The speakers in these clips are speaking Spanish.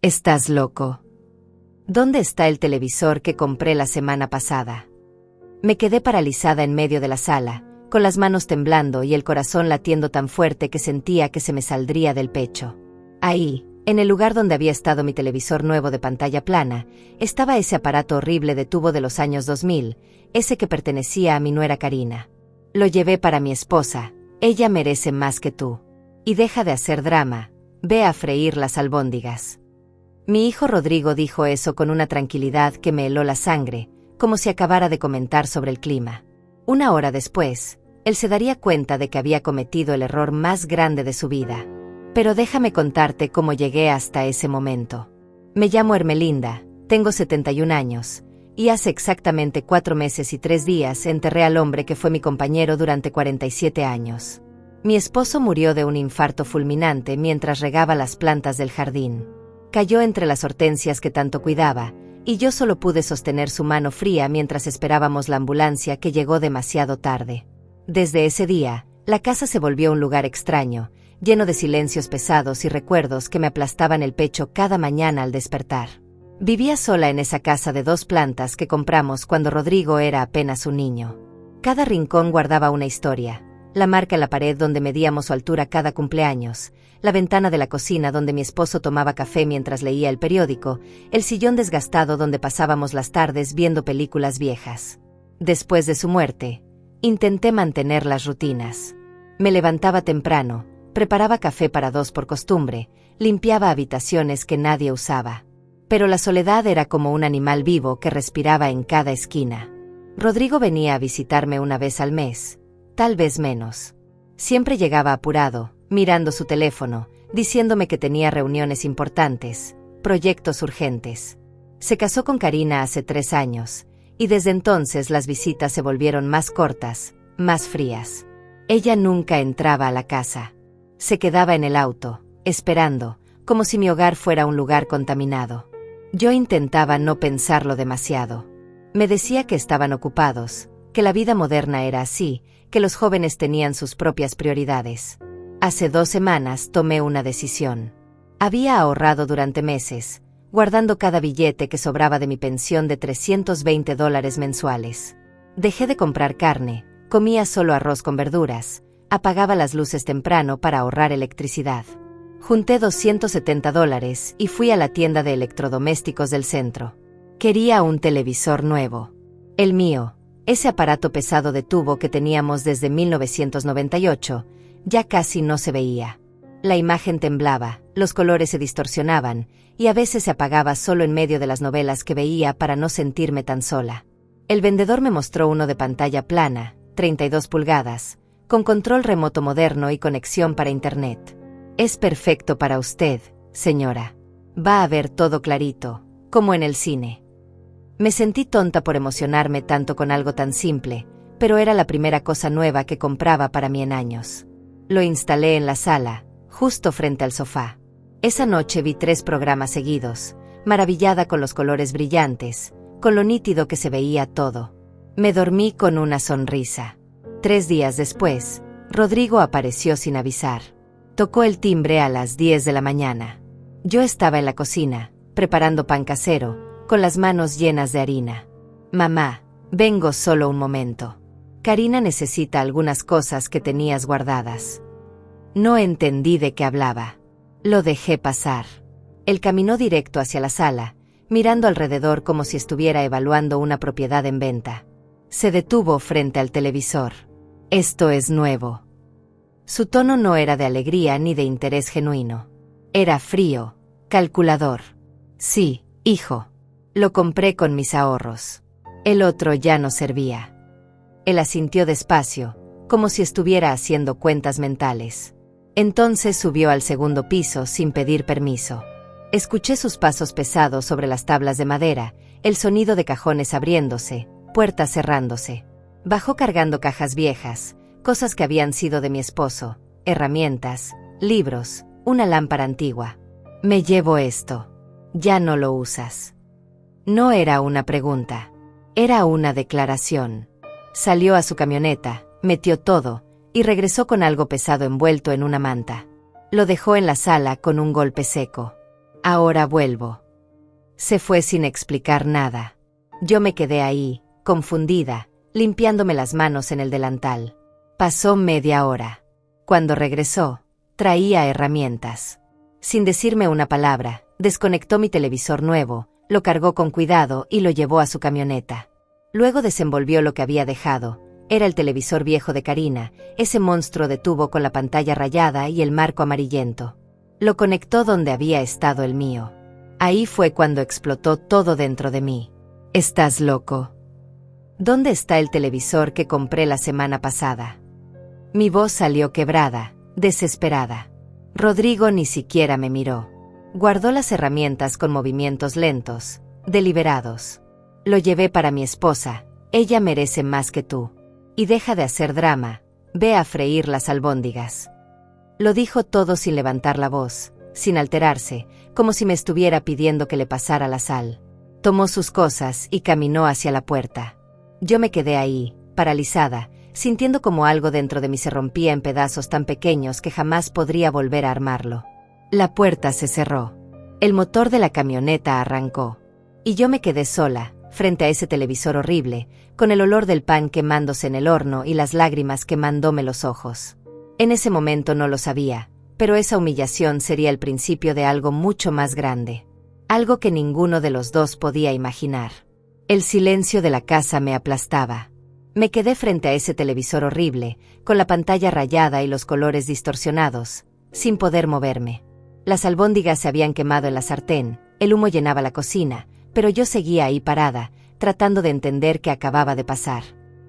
¿Estás loco? ¿Dónde está el televisor que compré la semana pasada? Me quedé paralizada en medio de la sala, con las manos temblando y el corazón latiendo tan fuerte que sentía que se me saldría del pecho. Ahí, en el lugar donde había estado mi televisor nuevo de pantalla plana, estaba ese aparato horrible de tubo de los años 2000, ese que pertenecía a mi nuera Karina. Lo llevé para mi esposa, ella merece más que tú. Y deja de hacer drama, ve a freír las albóndigas. Mi hijo Rodrigo dijo eso con una tranquilidad que me heló la sangre, como si acabara de comentar sobre el clima. Una hora después, él se daría cuenta de que había cometido el error más grande de su vida. Pero déjame contarte cómo llegué hasta ese momento. Me llamo Hermelinda, tengo 71 años, y hace exactamente 4 meses y 3 días enterré al hombre que fue mi compañero durante 47 años. Mi esposo murió de un infarto fulminante mientras regaba las plantas del jardín. Cayó entre las hortensias que tanto cuidaba, y yo solo pude sostener su mano fría mientras esperábamos la ambulancia que llegó demasiado tarde. Desde ese día, la casa se volvió un lugar extraño, lleno de silencios pesados y recuerdos que me aplastaban el pecho cada mañana al despertar. Vivía sola en esa casa de 2 plantas que compramos cuando Rodrigo era apenas un niño. Cada rincón guardaba una historia. La marca en la pared donde medíamos su altura cada cumpleaños, la ventana de la cocina donde mi esposo tomaba café mientras leía el periódico, el sillón desgastado donde pasábamos las tardes viendo películas viejas. Después de su muerte, intenté mantener las rutinas. Me levantaba temprano, preparaba café para 2 por costumbre, limpiaba habitaciones que nadie usaba. Pero la soledad era como un animal vivo que respiraba en cada esquina. Rodrigo venía a visitarme una vez al mes, tal vez menos. Siempre llegaba apurado, mirando su teléfono, diciéndome que tenía reuniones importantes, proyectos urgentes. Se casó con Karina hace 3 años, y desde entonces las visitas se volvieron más cortas, más frías. Ella nunca entraba a la casa. Se quedaba en el auto, esperando, como si mi hogar fuera un lugar contaminado. Yo intentaba no pensarlo demasiado. Me decía que estaban ocupados, que la vida moderna era así, que los jóvenes tenían sus propias prioridades. Hace 2 semanas tomé una decisión. Había ahorrado durante meses, guardando cada billete que sobraba de mi pensión de $320 mensuales. Dejé de comprar carne, comía solo arroz con verduras, apagaba las luces temprano para ahorrar electricidad. Junté $270 y fui a la tienda de electrodomésticos del centro. Quería un televisor nuevo. El mío, ese aparato pesado de tubo que teníamos desde 1998, ya casi no se veía. La imagen temblaba, los colores se distorsionaban, y a veces se apagaba solo en medio de las novelas que veía para no sentirme tan sola. El vendedor me mostró uno de pantalla plana, 32 pulgadas, con control remoto moderno y conexión para internet. Es perfecto para usted, señora. Va a ver todo clarito, como en el cine. Me sentí tonta por emocionarme tanto con algo tan simple, pero era la primera cosa nueva que compraba para mí en años. Lo instalé en la sala, justo frente al sofá. Esa noche vi 3 programas seguidos, maravillada con los colores brillantes, con lo nítido que se veía todo. Me dormí con una sonrisa. 3 días después, Rodrigo apareció sin avisar. Tocó el timbre a las 10 de la mañana. Yo estaba en la cocina, preparando pan casero, con las manos llenas de harina. Mamá, vengo solo un momento. Karina necesita algunas cosas que tenías guardadas. No entendí de qué hablaba. Lo dejé pasar. Él caminó directo hacia la sala, mirando alrededor como si estuviera evaluando una propiedad en venta. Se detuvo frente al televisor. Esto es nuevo. Su tono no era de alegría ni de interés genuino. Era frío, calculador. Sí, hijo. Lo compré con mis ahorros. El otro ya no servía. Él asintió despacio, como si estuviera haciendo cuentas mentales. Entonces subió al 2º piso sin pedir permiso. Escuché sus pasos pesados sobre las tablas de madera, el sonido de cajones abriéndose, puertas cerrándose. Bajó cargando cajas viejas, cosas que habían sido de mi esposo, herramientas, libros, una lámpara antigua. Me llevo esto. Ya no lo usas. No era una pregunta. Era una declaración. Salió a su camioneta, metió todo, y regresó con algo pesado envuelto en una manta. Lo dejó en la sala con un golpe seco. Ahora vuelvo. Se fue sin explicar nada. Yo me quedé ahí, confundida, limpiándome las manos en el delantal. Pasó media hora. Cuando regresó, traía herramientas. Sin decirme una palabra, desconectó mi televisor nuevo, lo cargó con cuidado y lo llevó a su camioneta. Luego desenvolvió lo que había dejado. Era el televisor viejo de Karina, ese monstruo de tubo con la pantalla rayada y el marco amarillento. Lo conectó donde había estado el mío. Ahí fue cuando explotó todo dentro de mí. ¿Estás loco? ¿Dónde está el televisor que compré la semana pasada? Mi voz salió quebrada, desesperada. Rodrigo ni siquiera me miró. Guardó las herramientas con movimientos lentos, deliberados. Lo llevé para mi esposa, ella merece más que tú. Y deja de hacer drama, ve a freír las albóndigas. Lo dijo todo sin levantar la voz, sin alterarse, como si me estuviera pidiendo que le pasara la sal. Tomó sus cosas y caminó hacia la puerta. Yo me quedé ahí, paralizada, sintiendo como algo dentro de mí se rompía en pedazos tan pequeños que jamás podría volver a armarlo. La puerta se cerró. El motor de la camioneta arrancó. Y yo me quedé sola, frente a ese televisor horrible, con el olor del pan quemándose en el horno y las lágrimas quemándome los ojos. En ese momento no lo sabía, pero esa humillación sería el principio de algo mucho más grande. Algo que ninguno de los dos podía imaginar. El silencio de la casa me aplastaba. Me quedé frente a ese televisor horrible, con la pantalla rayada y los colores distorsionados, sin poder moverme. Las albóndigas se habían quemado en la sartén, el humo llenaba la cocina, pero yo seguía ahí parada, tratando de entender qué acababa de pasar.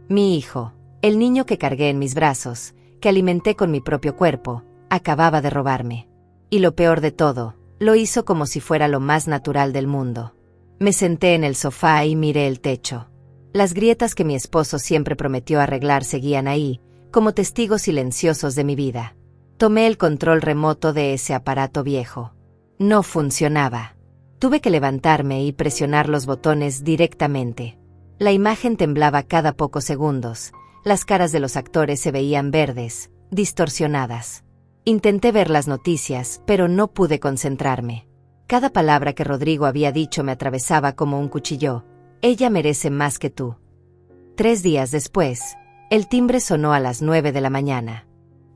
Mi hijo, el niño que cargué en mis brazos, que alimenté con mi propio cuerpo, acababa de robarme. Y lo peor de todo, lo hizo como si fuera lo más natural del mundo. Me senté en el sofá y miré el techo. Las grietas que mi esposo siempre prometió arreglar seguían ahí, como testigos silenciosos de mi vida. Tomé el control remoto de ese aparato viejo. No funcionaba. Tuve que levantarme y presionar los botones directamente. La imagen temblaba cada pocos segundos. Las caras de los actores se veían verdes, distorsionadas. Intenté ver las noticias, pero no pude concentrarme. Cada palabra que Rodrigo había dicho me atravesaba como un cuchillo. Ella merece más que tú. 3 días después, el timbre sonó a las 9 de la mañana.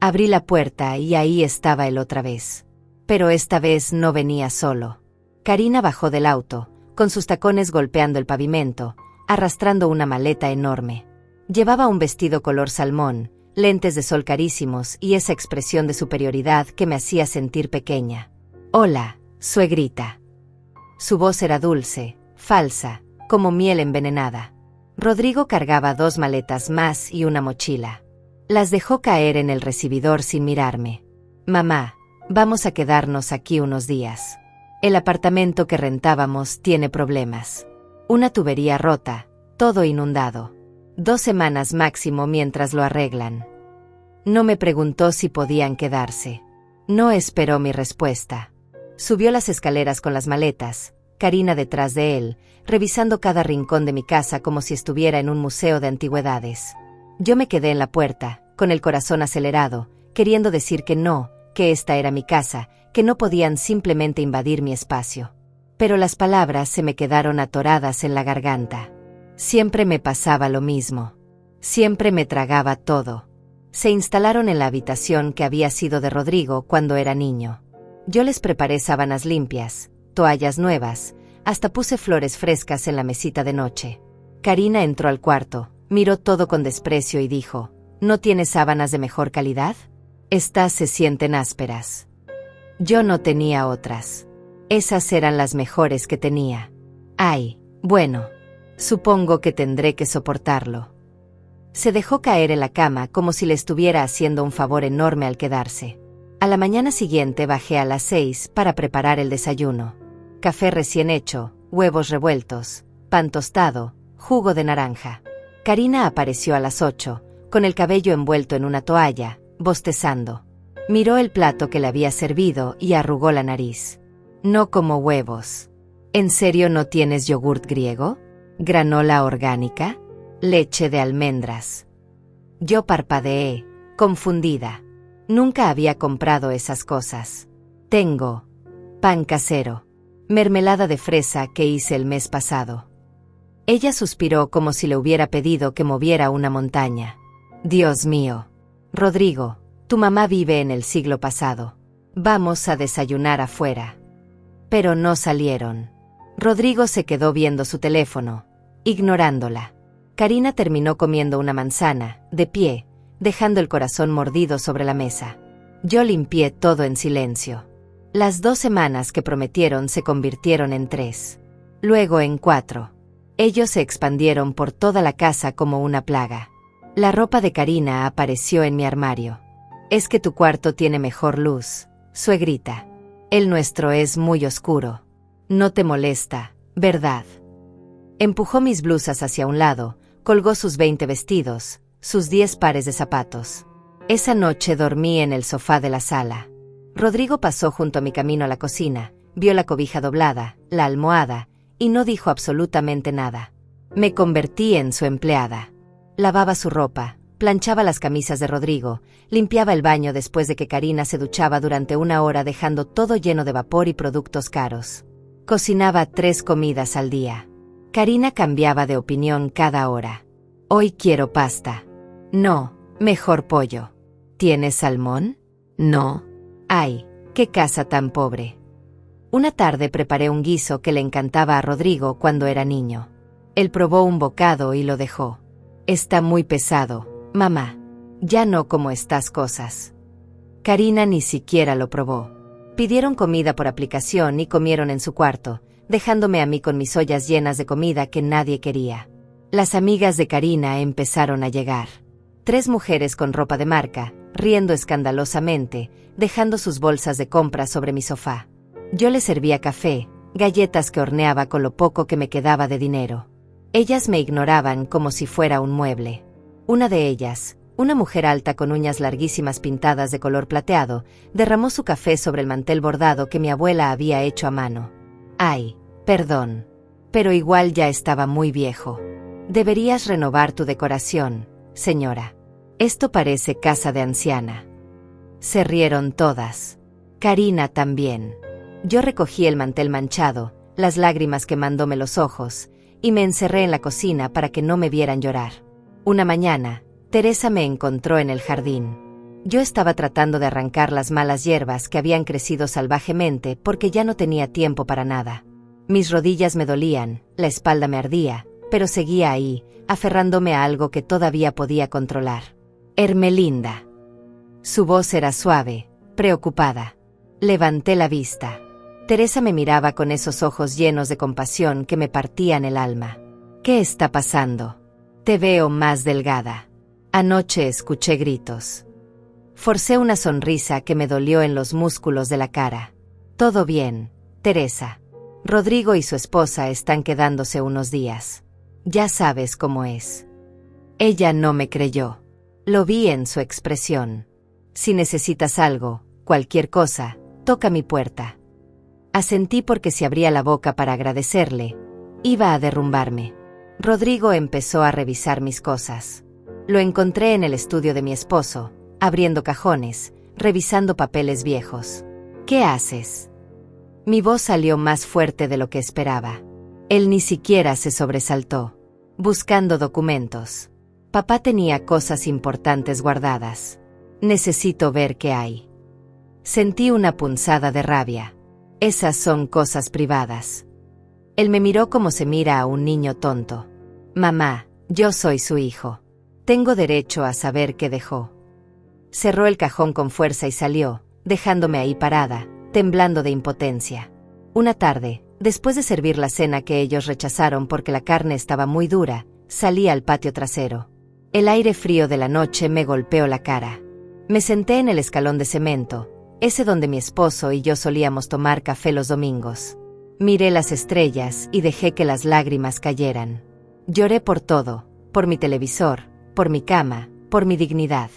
Abrí la puerta y ahí estaba él otra vez. Pero esta vez no venía solo. Karina bajó del auto, con sus tacones golpeando el pavimento, arrastrando una maleta enorme. Llevaba un vestido color salmón, lentes de sol carísimos y esa expresión de superioridad que me hacía sentir pequeña. «Hola, suegrita». Su voz era dulce, falsa, como miel envenenada. Rodrigo cargaba 2 maletas más y una mochila. Las dejó caer en el recibidor sin mirarme. «Mamá, vamos a quedarnos aquí unos días. El apartamento que rentábamos tiene problemas. Una tubería rota, todo inundado. 2 semanas máximo mientras lo arreglan». No me preguntó si podían quedarse. No esperó mi respuesta. Subió las escaleras con las maletas, Karina detrás de él, revisando cada rincón de mi casa como si estuviera en un museo de antigüedades. Yo me quedé en la puerta, con el corazón acelerado, queriendo decir que no, que esta era mi casa, que no podían simplemente invadir mi espacio. Pero las palabras se me quedaron atoradas en la garganta. Siempre me pasaba lo mismo. Siempre me tragaba todo. Se instalaron en la habitación que había sido de Rodrigo cuando era niño. Yo les preparé sábanas limpias, toallas nuevas, hasta puse flores frescas en la mesita de noche. Karina entró al cuarto, miró todo con desprecio y dijo: ¿No tienes sábanas de mejor calidad? Estas se sienten ásperas. Yo no tenía otras. Esas eran las mejores que tenía. Ay, bueno, supongo que tendré que soportarlo. Se dejó caer en la cama como si le estuviera haciendo un favor enorme al quedarse. A la mañana siguiente bajé a las 6 para preparar el desayuno. Café recién hecho, huevos revueltos, pan tostado, jugo de naranja. Karina apareció a las 8, con el cabello envuelto en una toalla, bostezando. Miró el plato que le había servido y arrugó la nariz. No como huevos. ¿En serio no tienes yogurt griego? ¿Granola orgánica? ¿Leche de almendras? Yo parpadeé, confundida. Nunca había comprado esas cosas. Tengo pan casero. Mermelada de fresa que hice el mes pasado. Ella suspiró como si le hubiera pedido que moviera una montaña. Dios mío. Rodrigo, tu mamá vive en el siglo pasado. Vamos a desayunar afuera. Pero no salieron. Rodrigo se quedó viendo su teléfono, ignorándola. Karina terminó comiendo una manzana, de pie, dejando el corazón mordido sobre la mesa. Yo limpié todo en silencio. Las 2 semanas que prometieron se convirtieron en 3. Luego en 4. Ellos se expandieron por toda la casa como una plaga. La ropa de Karina apareció en mi armario. Es que tu cuarto tiene mejor luz, suegrita. El nuestro es muy oscuro. No te molesta, ¿verdad? Empujó mis blusas hacia un lado, colgó sus 20 vestidos, sus 10 pares de zapatos. Esa noche dormí en el sofá de la sala. Rodrigo pasó junto a mi camino a la cocina, vio la cobija doblada, la almohada, y no dijo absolutamente nada. Me convertí en su empleada. Lavaba su ropa, planchaba las camisas de Rodrigo, limpiaba el baño después de que Karina se duchaba durante 1 hora dejando todo lleno de vapor y productos caros. Cocinaba 3 comidas al día. Karina cambiaba de opinión cada hora. Hoy quiero pasta. No, mejor pollo. ¿Tienes salmón? No. Ay, qué casa tan pobre. Una tarde preparé un guiso que le encantaba a Rodrigo cuando era niño. Él probó un bocado y lo dejó. Está muy pesado, mamá. Ya no como estas cosas. Karina ni siquiera lo probó. Pidieron comida por aplicación y comieron en su cuarto, dejándome a mí con mis ollas llenas de comida que nadie quería. Las amigas de Karina empezaron a llegar. 3 mujeres con ropa de marca, riendo escandalosamente, dejando sus bolsas de compra sobre mi sofá. Yo les servía café, galletas que horneaba con lo poco que me quedaba de dinero. Ellas me ignoraban como si fuera un mueble. Una de ellas, una mujer alta con uñas larguísimas pintadas de color plateado, derramó su café sobre el mantel bordado que mi abuela había hecho a mano. Ay, perdón. Pero igual ya estaba muy viejo. Deberías renovar tu decoración, señora. Esto parece casa de anciana. Se rieron todas. Karina también. Yo recogí el mantel manchado, las lágrimas quemándome los ojos, y me encerré en la cocina para que no me vieran llorar. Una mañana, Teresa me encontró en el jardín. Yo estaba tratando de arrancar las malas hierbas que habían crecido salvajemente porque ya no tenía tiempo para nada. Mis rodillas me dolían, la espalda me ardía, pero seguía ahí, aferrándome a algo que todavía podía controlar. Hermelinda. Su voz era suave, preocupada. Levanté la vista. Teresa me miraba con esos ojos llenos de compasión que me partían el alma. ¿Qué está pasando? Te veo más delgada. Anoche escuché gritos. Forcé una sonrisa que me dolió en los músculos de la cara. Todo bien, Teresa. Rodrigo y su esposa están quedándose unos días. Ya sabes cómo es. Ella no me creyó. Lo vi en su expresión. Si necesitas algo, cualquier cosa, toca mi puerta. Asentí porque si abría la boca para agradecerle, iba a derrumbarme. Rodrigo empezó a revisar mis cosas. Lo encontré en el estudio de mi esposo, abriendo cajones, revisando papeles viejos. ¿Qué haces? Mi voz salió más fuerte de lo que esperaba. Él ni siquiera se sobresaltó. Buscando documentos. Papá tenía cosas importantes guardadas. Necesito ver qué hay. Sentí una punzada de rabia. Esas son cosas privadas. Él me miró como se mira a un niño tonto. Mamá, yo soy su hijo. Tengo derecho a saber qué dejó. Cerró el cajón con fuerza y salió, dejándome ahí parada, temblando de impotencia. Una tarde, después de servir la cena que ellos rechazaron porque la carne estaba muy dura, salí al patio trasero. El aire frío de la noche me golpeó la cara. Me senté en el escalón de cemento, ese donde mi esposo y yo solíamos tomar café los domingos. Miré las estrellas y dejé que las lágrimas cayeran. Lloré por todo, por mi televisor, por mi cama, por mi dignidad.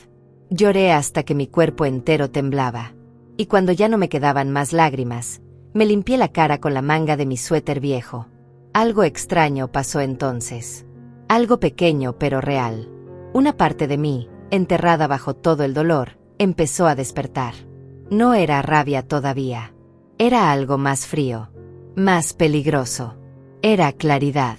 Lloré hasta que mi cuerpo entero temblaba. Y cuando ya no me quedaban más lágrimas, me limpié la cara con la manga de mi suéter viejo. Algo extraño pasó entonces. Algo pequeño pero real. Una parte de mí, enterrada bajo todo el dolor, empezó a despertar. No era rabia todavía. Era algo más frío. Más peligroso. Era claridad.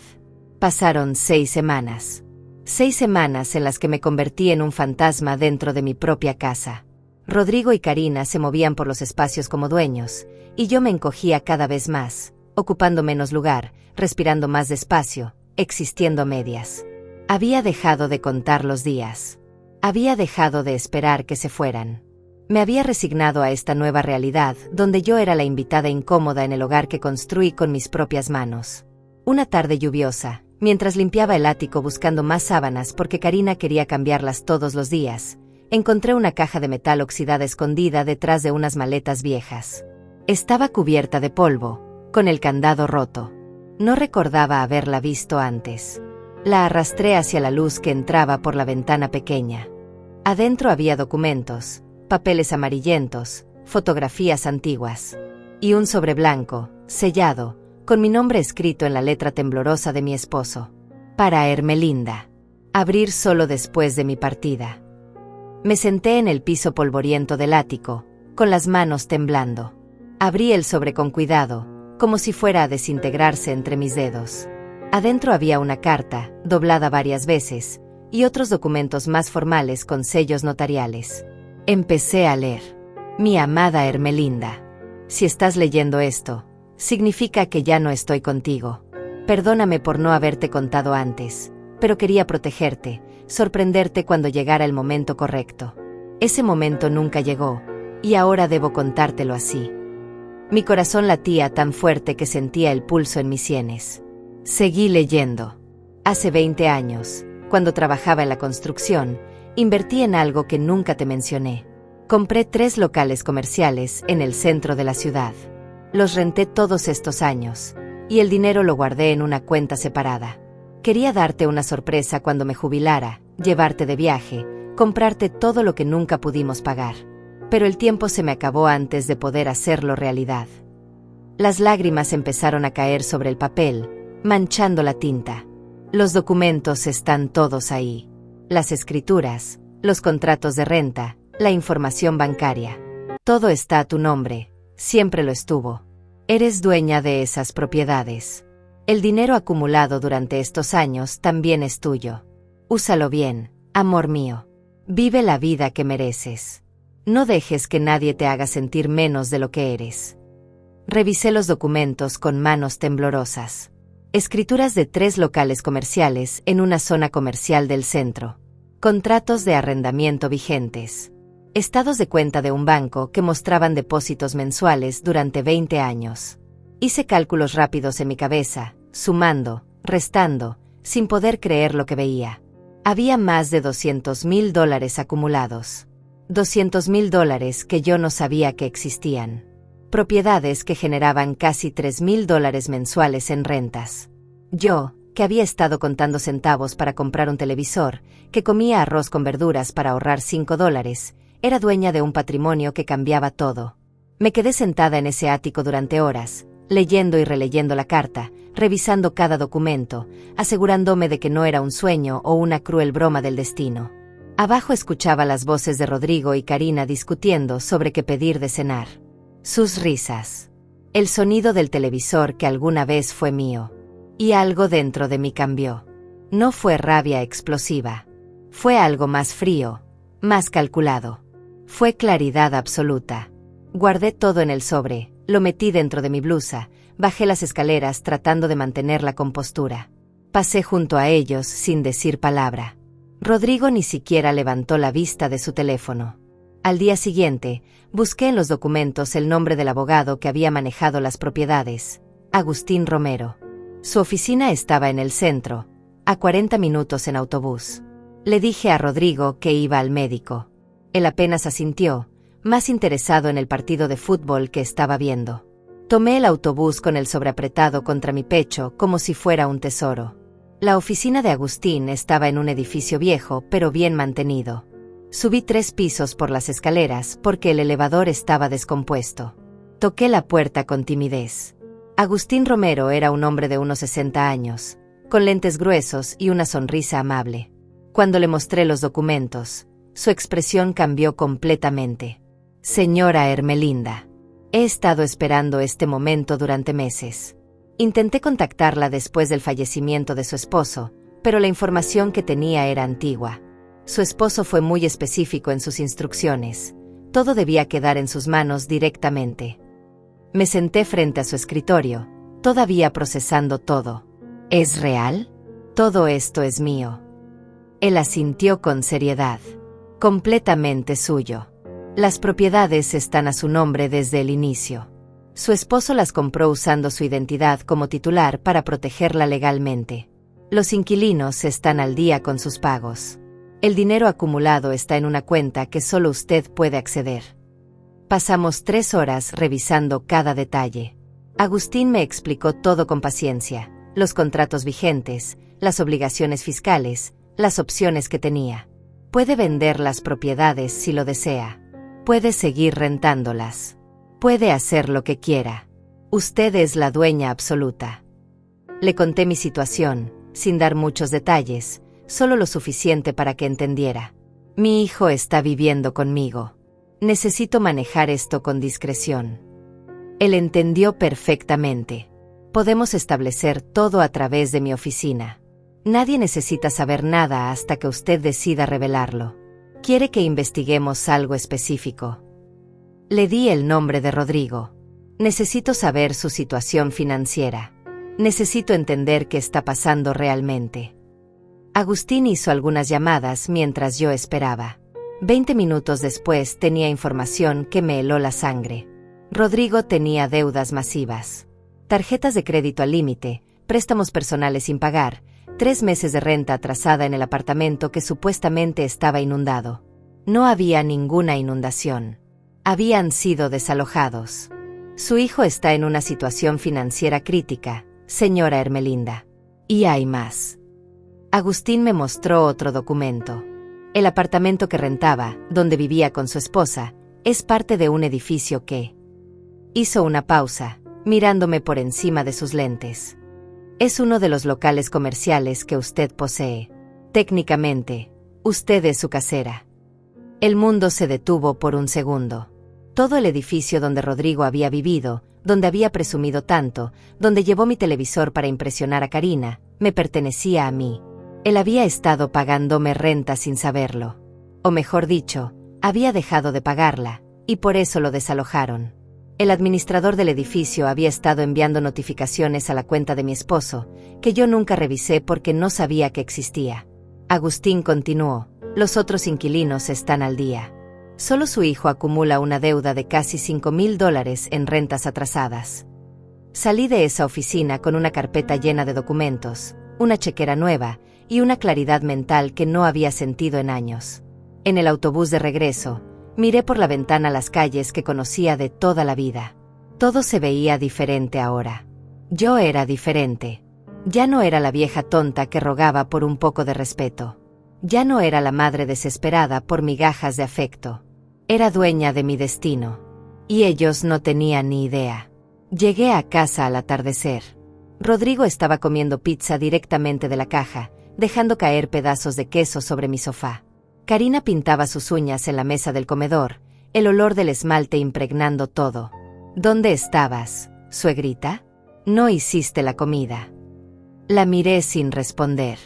Pasaron 6 semanas. 6 semanas en las que me convertí en un fantasma dentro de mi propia casa. Rodrigo y Karina se movían por los espacios como dueños, y yo me encogía cada vez más, ocupando menos lugar, respirando más despacio, existiendo a medias. Había dejado de contar los días. Había dejado de esperar que se fueran. Me había resignado a esta nueva realidad, donde yo era la invitada incómoda en el hogar que construí con mis propias manos. Una tarde lluviosa, mientras limpiaba el ático buscando más sábanas porque Karina quería cambiarlas todos los días, encontré una caja de metal oxidada escondida detrás de unas maletas viejas. Estaba cubierta de polvo, con el candado roto. No recordaba haberla visto antes. La arrastré hacia la luz que entraba por la ventana pequeña. Adentro había documentos, papeles amarillentos, fotografías antiguas, y un sobre blanco, sellado, con mi nombre escrito en la letra temblorosa de mi esposo. Para Ermelinda. Abrir solo después de mi partida. Me senté en el piso polvoriento del ático, con las manos temblando. Abrí el sobre con cuidado, como si fuera a desintegrarse entre mis dedos. Adentro había una carta, doblada varias veces, y otros documentos más formales con sellos notariales. Empecé a leer. Mi amada Ermelinda. Si estás leyendo esto, significa que ya no estoy contigo. Perdóname por no haberte contado antes, pero quería protegerte, sorprenderte cuando llegara el momento correcto. Ese momento nunca llegó, y ahora debo contártelo así. Mi corazón latía tan fuerte que sentía el pulso en mis sienes. Seguí leyendo. Hace 20 años, cuando trabajaba en la construcción, invertí en algo que nunca te mencioné. Compré 3 locales comerciales en el centro de la ciudad. Los renté todos estos años, y el dinero lo guardé en una cuenta separada. Quería darte una sorpresa cuando me jubilara, llevarte de viaje, comprarte todo lo que nunca pudimos pagar. Pero el tiempo se me acabó antes de poder hacerlo realidad. Las lágrimas empezaron a caer sobre el papel, manchando la tinta. Los documentos están todos ahí. Las escrituras, los contratos de renta, la información bancaria. Todo está a tu nombre, siempre lo estuvo. Eres dueña de esas propiedades. El dinero acumulado durante estos años también es tuyo. Úsalo bien, amor mío. Vive la vida que mereces. No dejes que nadie te haga sentir menos de lo que eres. Revisé los documentos con manos temblorosas. Escrituras de 3 locales comerciales en una zona comercial del centro. Contratos de arrendamiento vigentes. Estados de cuenta de un banco que mostraban depósitos mensuales durante 20 años. Hice cálculos rápidos en mi cabeza, sumando, restando, sin poder creer lo que veía. Había más de $200,000 acumulados. $200,000 que yo no sabía que existían. Propiedades que generaban casi $3,000 mensuales en rentas. Yo, que había estado contando centavos para comprar un televisor, que comía arroz con verduras para ahorrar $5, era dueña de un patrimonio que cambiaba todo. Me quedé sentada en ese ático durante horas, leyendo y releyendo la carta, revisando cada documento, asegurándome de que no era un sueño o una cruel broma del destino. Abajo escuchaba las voces de Rodrigo y Karina discutiendo sobre qué pedir de cenar. Sus risas. El sonido del televisor que alguna vez fue mío. Y algo dentro de mí cambió. No fue rabia explosiva. Fue algo más frío, más calculado. Fue claridad absoluta. Guardé todo en el sobre, lo metí dentro de mi blusa, bajé las escaleras tratando de mantener la compostura. Pasé junto a ellos sin decir palabra. Rodrigo ni siquiera levantó la vista de su teléfono. Al día siguiente, busqué en los documentos el nombre del abogado que había manejado las propiedades, Agustín Romero. Su oficina estaba en el centro, a 40 minutos en autobús. Le dije a Rodrigo que iba al médico. Él apenas asintió, más interesado en el partido de fútbol que estaba viendo. Tomé el autobús con el sobre apretado contra mi pecho como si fuera un tesoro. La oficina de Agustín estaba en un edificio viejo pero bien mantenido. Subí 3 pisos por las escaleras porque el elevador estaba descompuesto. Toqué la puerta con timidez. Agustín Romero era un hombre de unos 60 años, con lentes gruesos y una sonrisa amable. Cuando le mostré los documentos, su expresión cambió completamente. Señora Ermelinda, he estado esperando este momento durante meses. Intenté contactarla después del fallecimiento de su esposo, pero la información que tenía era antigua. Su esposo fue muy específico en sus instrucciones. Todo debía quedar en sus manos directamente. Me senté frente a su escritorio, todavía procesando todo. ¿Es real? Todo esto es mío. Él asintió con seriedad. Completamente suyo. Las propiedades están a su nombre desde el inicio. Su esposo las compró usando su identidad como titular para protegerla legalmente. Los inquilinos están al día con sus pagos. El dinero acumulado está en una cuenta que solo usted puede acceder. Pasamos 3 horas revisando cada detalle. Agustín me explicó todo con paciencia, los contratos vigentes, las obligaciones fiscales, las opciones que tenía. Puede vender las propiedades si lo desea. Puede seguir rentándolas. Puede hacer lo que quiera. Usted es la dueña absoluta. Le conté mi situación, sin dar muchos detalles, solo lo suficiente para que entendiera. Mi hijo está viviendo conmigo. Necesito manejar esto con discreción. Él entendió perfectamente. Podemos establecer todo a través de mi oficina. Nadie necesita saber nada hasta que usted decida revelarlo. ¿Quiere que investiguemos algo específico? Le di el nombre de Rodrigo. Necesito saber su situación financiera. Necesito entender qué está pasando realmente. Agustín hizo algunas llamadas mientras yo esperaba. 20 minutos después tenía información que me heló la sangre. Rodrigo tenía deudas masivas. Tarjetas de crédito al límite, préstamos personales sin pagar, 3 meses de renta atrasada en el apartamento que supuestamente estaba inundado. No había ninguna inundación. Habían sido desalojados. Su hijo está en una situación financiera crítica, señora Ermelinda. Y hay más. Agustín me mostró otro documento. El apartamento que rentaba, donde vivía con su esposa, es parte de un edificio que... Hizo una pausa, mirándome por encima de sus lentes. Es uno de los locales comerciales que usted posee. Técnicamente, usted es su casera. El mundo se detuvo por un segundo. Todo el edificio donde Rodrigo había vivido, donde había presumido tanto, donde llevó mi televisor para impresionar a Karina, me pertenecía a mí. Él había estado pagándome renta sin saberlo. O mejor dicho, había dejado de pagarla, y por eso lo desalojaron. El administrador del edificio había estado enviando notificaciones a la cuenta de mi esposo, que yo nunca revisé porque no sabía que existía. Agustín continuó, los otros inquilinos están al día. Solo su hijo acumula una deuda de casi $5,000 en rentas atrasadas. Salí de esa oficina con una carpeta llena de documentos, una chequera nueva, y una claridad mental que no había sentido en años. En el autobús de regreso, miré por la ventana las calles que conocía de toda la vida. Todo se veía diferente ahora. Yo era diferente. Ya no era la vieja tonta que rogaba por un poco de respeto. Ya no era la madre desesperada por migajas de afecto. Era dueña de mi destino. Y ellos no tenían ni idea. Llegué a casa al atardecer. Rodrigo estaba comiendo pizza directamente de la caja, dejando caer pedazos de queso sobre mi sofá. Karina pintaba sus uñas en la mesa del comedor, el olor del esmalte impregnando todo. ¿Dónde estabas, suegrita? No hiciste la comida. La miré sin responder.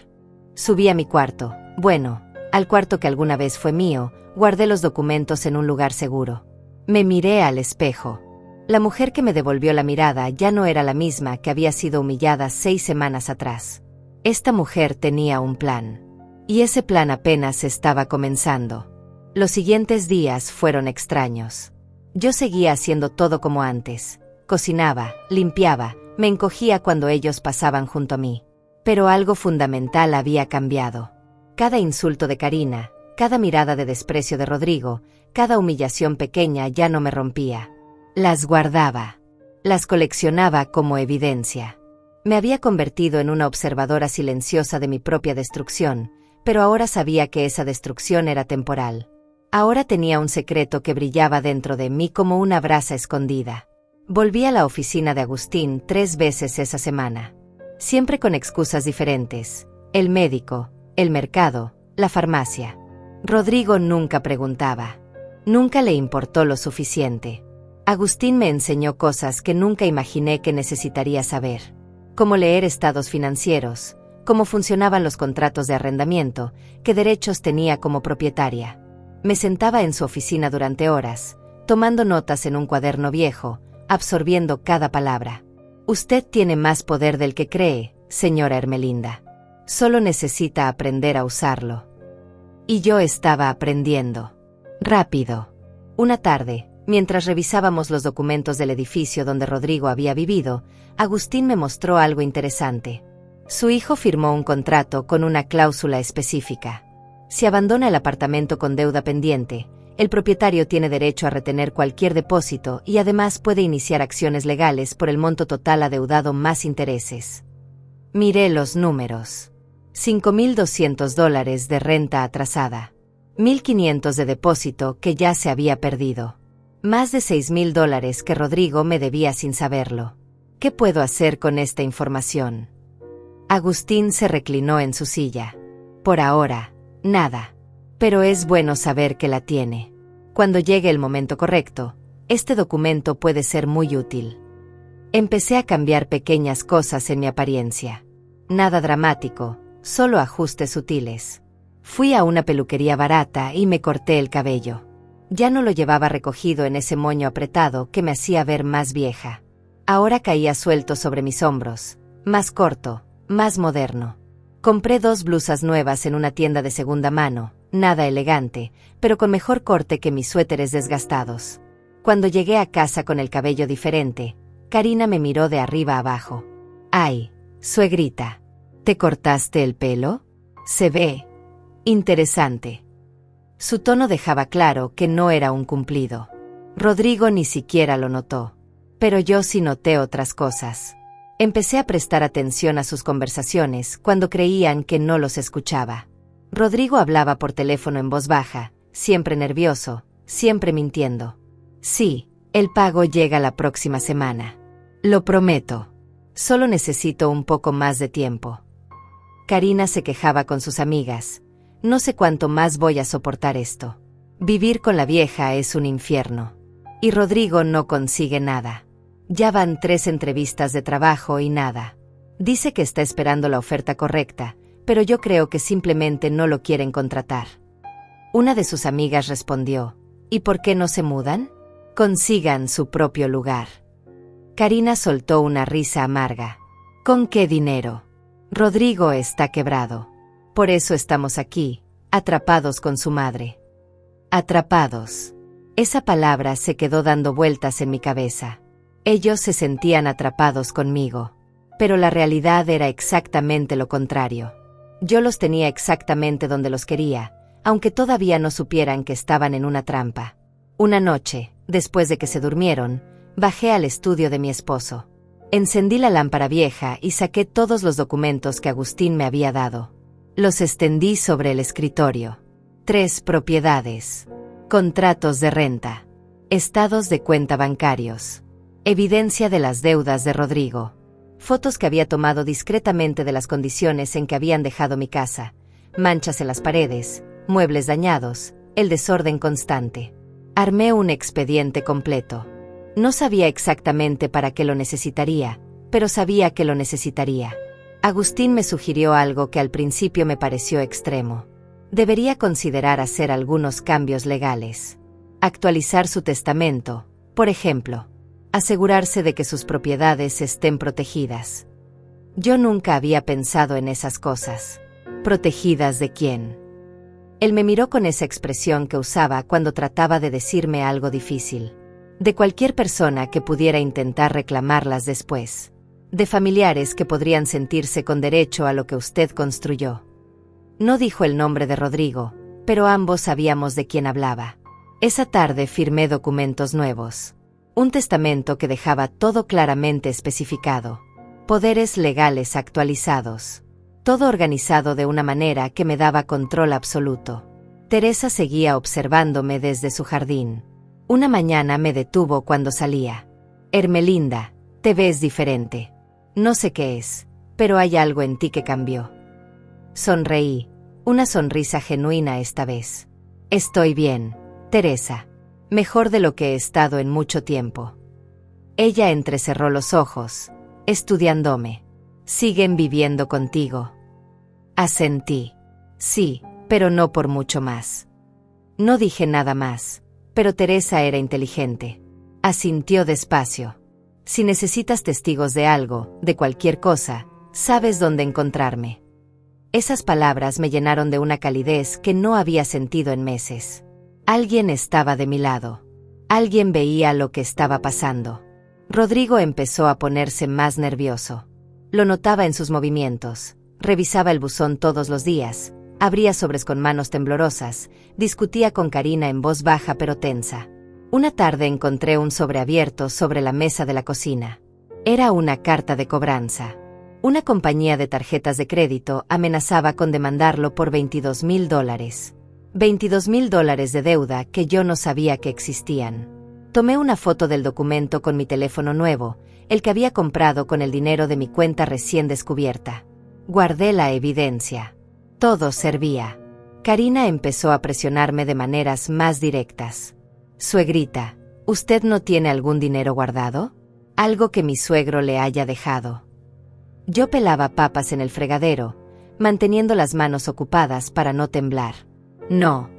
Subí a mi cuarto, bueno, al cuarto que alguna vez fue mío, guardé los documentos en un lugar seguro. Me miré al espejo. La mujer que me devolvió la mirada ya no era la misma que había sido humillada 6 semanas atrás. Esta mujer tenía un plan. Y ese plan apenas estaba comenzando. Los siguientes días fueron extraños. Yo seguía haciendo todo como antes. Cocinaba, limpiaba, me encogía cuando ellos pasaban junto a mí. Pero algo fundamental había cambiado. Cada insulto de Karina, cada mirada de desprecio de Rodrigo, cada humillación pequeña ya no me rompía. Las guardaba. Las coleccionaba como evidencia. Me había convertido en una observadora silenciosa de mi propia destrucción, pero ahora sabía que esa destrucción era temporal. Ahora tenía un secreto que brillaba dentro de mí como una brasa escondida. Volví a la oficina de Agustín 3 veces esa semana. Siempre con excusas diferentes. El médico, el mercado, la farmacia. Rodrigo nunca preguntaba. Nunca le importó lo suficiente. Agustín me enseñó cosas que nunca imaginé que necesitaría saber. cómo leer estados financieros, cómo funcionaban los contratos de arrendamiento, qué derechos tenía como propietaria. Me sentaba en su oficina durante horas, tomando notas en un cuaderno viejo, absorbiendo cada palabra. Usted tiene más poder del que cree, señora Ermelinda. Solo necesita aprender a usarlo. Y yo estaba aprendiendo. Rápido. Una tarde, mientras revisábamos los documentos del edificio donde Rodrigo había vivido, Agustín me mostró algo interesante. Su hijo firmó un contrato con una cláusula específica. Si abandona el apartamento con deuda pendiente, el propietario tiene derecho a retener cualquier depósito y además puede iniciar acciones legales por el monto total adeudado más intereses. Miré los números. $5.200 de renta atrasada. 1.500 de depósito que ya se había perdido. Más de $6.000 que Rodrigo me debía sin saberlo. ¿Qué puedo hacer con esta información? Agustín se reclinó en su silla. Por ahora, nada. Pero es bueno saber que la tiene. Cuando llegue el momento correcto, este documento puede ser muy útil. Empecé a cambiar pequeñas cosas en mi apariencia. Nada dramático, solo ajustes sutiles. Fui a una peluquería barata y me corté el cabello. Ya no lo llevaba recogido en ese moño apretado que me hacía ver más vieja. Ahora caía suelto sobre mis hombros, más corto, más moderno. Compré 2 blusas nuevas en una tienda de segunda mano, nada elegante, pero con mejor corte que mis suéteres desgastados. Cuando llegué a casa con el cabello diferente, Karina me miró de arriba abajo. «Ay, suegrita, ¿te cortaste el pelo? Se ve interesante». Su tono dejaba claro que no era un cumplido. Rodrigo ni siquiera lo notó. Pero yo sí noté otras cosas. Empecé a prestar atención a sus conversaciones cuando creían que no los escuchaba. Rodrigo hablaba por teléfono en voz baja, siempre nervioso, siempre mintiendo. «Sí, el pago llega la próxima semana. Lo prometo. Solo necesito un poco más de tiempo». Karina se quejaba con sus amigas. «No sé cuánto más voy a soportar esto. Vivir con la vieja es un infierno. Y Rodrigo no consigue nada. Ya van 3 entrevistas de trabajo y nada. Dice que está esperando la oferta correcta, pero yo creo que simplemente no lo quieren contratar». Una de sus amigas respondió: «¿Y por qué no se mudan? Consigan su propio lugar». Karina soltó una risa amarga. «¿Con qué dinero? Rodrigo está quebrado. Por eso estamos aquí, atrapados con su madre». Atrapados. Esa palabra se quedó dando vueltas en mi cabeza. Ellos se sentían atrapados conmigo. Pero la realidad era exactamente lo contrario. Yo los tenía exactamente donde los quería, aunque todavía no supieran que estaban en una trampa. Una noche, después de que se durmieron, bajé al estudio de mi esposo. Encendí la lámpara vieja y saqué todos los documentos que Agustín me había dado. Los extendí sobre el escritorio. 3 propiedades. Contratos de renta. Estados de cuenta bancarios. Evidencia de las deudas de Rodrigo. Fotos que había tomado discretamente de las condiciones en que habían dejado mi casa. Manchas en las paredes, muebles dañados, el desorden constante. Armé un expediente completo. No sabía exactamente para qué lo necesitaría, pero sabía que lo necesitaría. Agustín me sugirió algo que al principio me pareció extremo. Debería considerar hacer algunos cambios legales. Actualizar su testamento, por ejemplo. Asegurarse de que sus propiedades estén protegidas. Yo nunca había pensado en esas cosas. ¿Protegidas de quién? Él me miró con esa expresión que usaba cuando trataba de decirme algo difícil. De cualquier persona que pudiera intentar reclamarlas después. De familiares que podrían sentirse con derecho a lo que usted construyó. No dijo el nombre de Rodrigo, pero ambos sabíamos de quién hablaba. Esa tarde firmé documentos nuevos. Un testamento que dejaba todo claramente especificado. Poderes legales actualizados. Todo organizado de una manera que me daba control absoluto. Teresa seguía observándome desde su jardín. Una mañana me detuvo cuando salía. «Ermelinda, te ves diferente. No sé qué es, pero hay algo en ti que cambió». Sonreí, una sonrisa genuina esta vez. «Estoy bien, Teresa. Mejor de lo que he estado en mucho tiempo». Ella entrecerró los ojos, estudiándome. «¿Qué ¿Siguen viviendo contigo? Asentí. Sí, pero no por mucho más. No dije nada más, pero Teresa era inteligente. Asintió despacio. Si necesitas testigos de algo, de cualquier cosa, sabes dónde encontrarme. Esas palabras me llenaron de una calidez que no había sentido en meses. Alguien estaba de mi lado. Alguien veía lo que estaba pasando. Rodrigo empezó a ponerse más nervioso. Lo notaba en sus movimientos. Revisaba el buzón todos los días. Abría sobres con manos temblorosas. Discutía con Karina en voz baja pero tensa. Una tarde encontré un sobre abierto sobre la mesa de la cocina. Era una carta de cobranza. Una compañía de tarjetas de crédito amenazaba con demandarlo por $22,000. $22,000 de deuda que yo no sabía que existían. Tomé una foto del documento con mi teléfono nuevo, el que había comprado con el dinero de mi cuenta recién descubierta. Guardé la evidencia. Todo servía. Karina empezó a presionarme de maneras más directas. Suegrita, ¿usted no tiene algún dinero guardado? Algo que mi suegro le haya dejado. Yo pelaba papas en el fregadero, manteniendo las manos ocupadas para no temblar. No,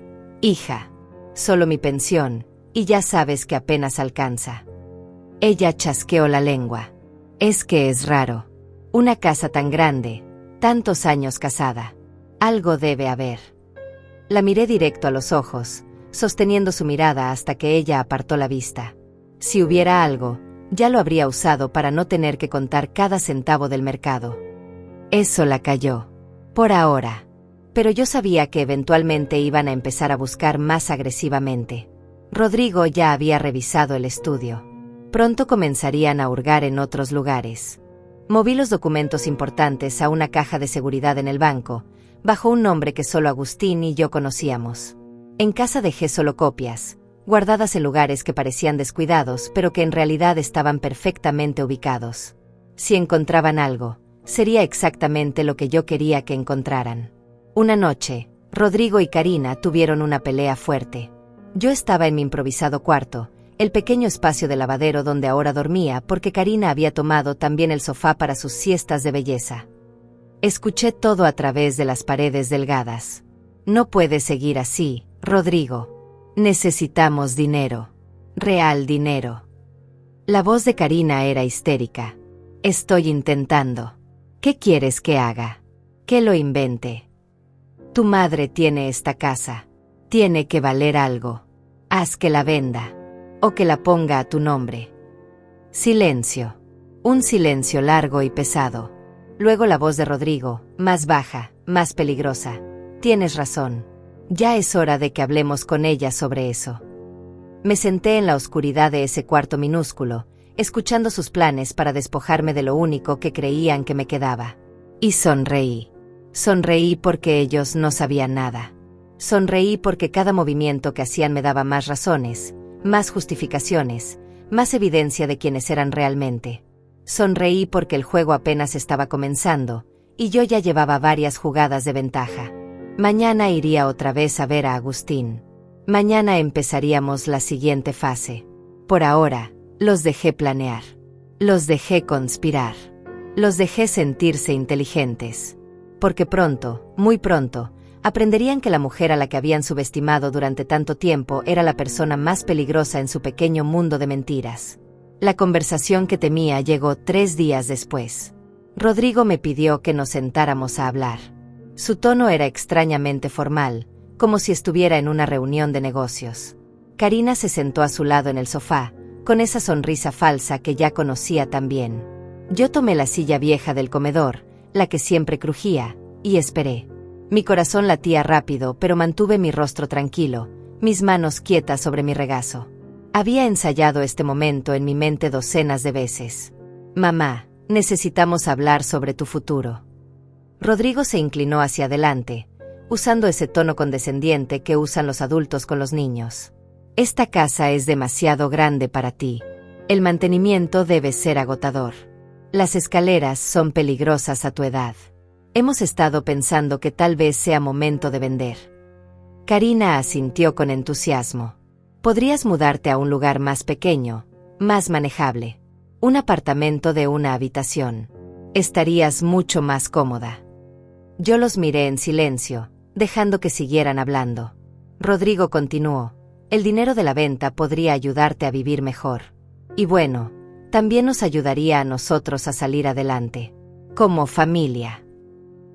hija, solo mi pensión, y ya sabes que apenas alcanza. Ella chasqueó la lengua. Es que es raro. Una casa tan grande, tantos años casada. Algo debe haber. La miré directo a los ojos, sosteniendo su mirada hasta que ella apartó la vista. Si hubiera algo, ya lo habría usado para no tener que contar cada centavo del mercado. Eso la calló. Por ahora. Pero yo sabía que eventualmente iban a empezar a buscar más agresivamente. Rodrigo ya había revisado el estudio. Pronto comenzarían a hurgar en otros lugares. Moví los documentos importantes a una caja de seguridad en el banco, bajo un nombre que solo Agustín y yo conocíamos. En casa dejé solo copias, guardadas en lugares que parecían descuidados pero que en realidad estaban perfectamente ubicados. Si encontraban algo, sería exactamente lo que yo quería que encontraran. Una noche, Rodrigo y Karina tuvieron una pelea fuerte. Yo estaba en mi improvisado cuarto, el pequeño espacio de lavadero donde ahora dormía porque Karina había tomado también el sofá para sus siestas de belleza. Escuché todo a través de las paredes delgadas. No puede seguir así, Rodrigo. Necesitamos dinero. Real dinero. La voz de Karina era histérica. Estoy intentando. ¿Qué quieres que haga? Que lo invente. Tu madre tiene esta casa. Tiene que valer algo. Haz que la venda. O que la ponga a tu nombre. Silencio. Un silencio largo y pesado. Luego la voz de Rodrigo, más baja, más peligrosa. Tienes razón. Ya es hora de que hablemos con ella sobre eso. Me senté en la oscuridad de ese cuarto minúsculo, escuchando sus planes para despojarme de lo único que creían que me quedaba. Y sonreí. Sonreí porque ellos no sabían nada. Sonreí porque cada movimiento que hacían me daba más razones, más justificaciones, más evidencia de quiénes eran realmente. Sonreí porque el juego apenas estaba comenzando, y yo ya llevaba varias jugadas de ventaja. Mañana iría otra vez a ver a Agustín. Mañana empezaríamos la siguiente fase. Por ahora, los dejé planear. Los dejé conspirar. Los dejé sentirse inteligentes. Porque pronto, muy pronto, aprenderían que la mujer a la que habían subestimado durante tanto tiempo era la persona más peligrosa en su pequeño mundo de mentiras. La conversación que temía llegó 3 días después. Rodrigo me pidió que nos sentáramos a hablar. Su tono era extrañamente formal, como si estuviera en una reunión de negocios. Karina se sentó a su lado en el sofá, con esa sonrisa falsa que ya conocía tan bien. Yo tomé la silla vieja del comedor, la que siempre crujía, y esperé. Mi corazón latía rápido, pero mantuve mi rostro tranquilo, mis manos quietas sobre mi regazo. Había ensayado este momento en mi mente docenas de veces. Mamá, necesitamos hablar sobre tu futuro. Rodrigo se inclinó hacia adelante, usando ese tono condescendiente que usan los adultos con los niños. Esta casa es demasiado grande para ti. El mantenimiento debe ser agotador. Las escaleras son peligrosas a tu edad. Hemos estado pensando que tal vez sea momento de vender. Karina asintió con entusiasmo. Podrías mudarte a un lugar más pequeño, más manejable. Un apartamento de una habitación. Estarías mucho más cómoda. Yo los miré en silencio, dejando que siguieran hablando. Rodrigo continuó: el dinero de la venta podría ayudarte a vivir mejor. Y bueno, también nos ayudaría a nosotros a salir adelante. Como familia.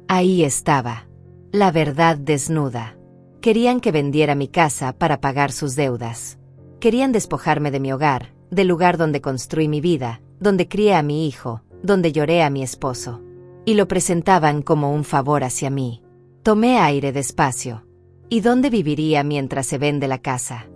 Ahí estaba. La verdad desnuda. Querían que vendiera mi casa para pagar sus deudas. Querían despojarme de mi hogar, del lugar donde construí mi vida, donde crié a mi hijo, donde lloré a mi esposo. Y lo presentaban como un favor hacia mí. Tomé aire despacio. ¿Y dónde viviría mientras se vende la casa?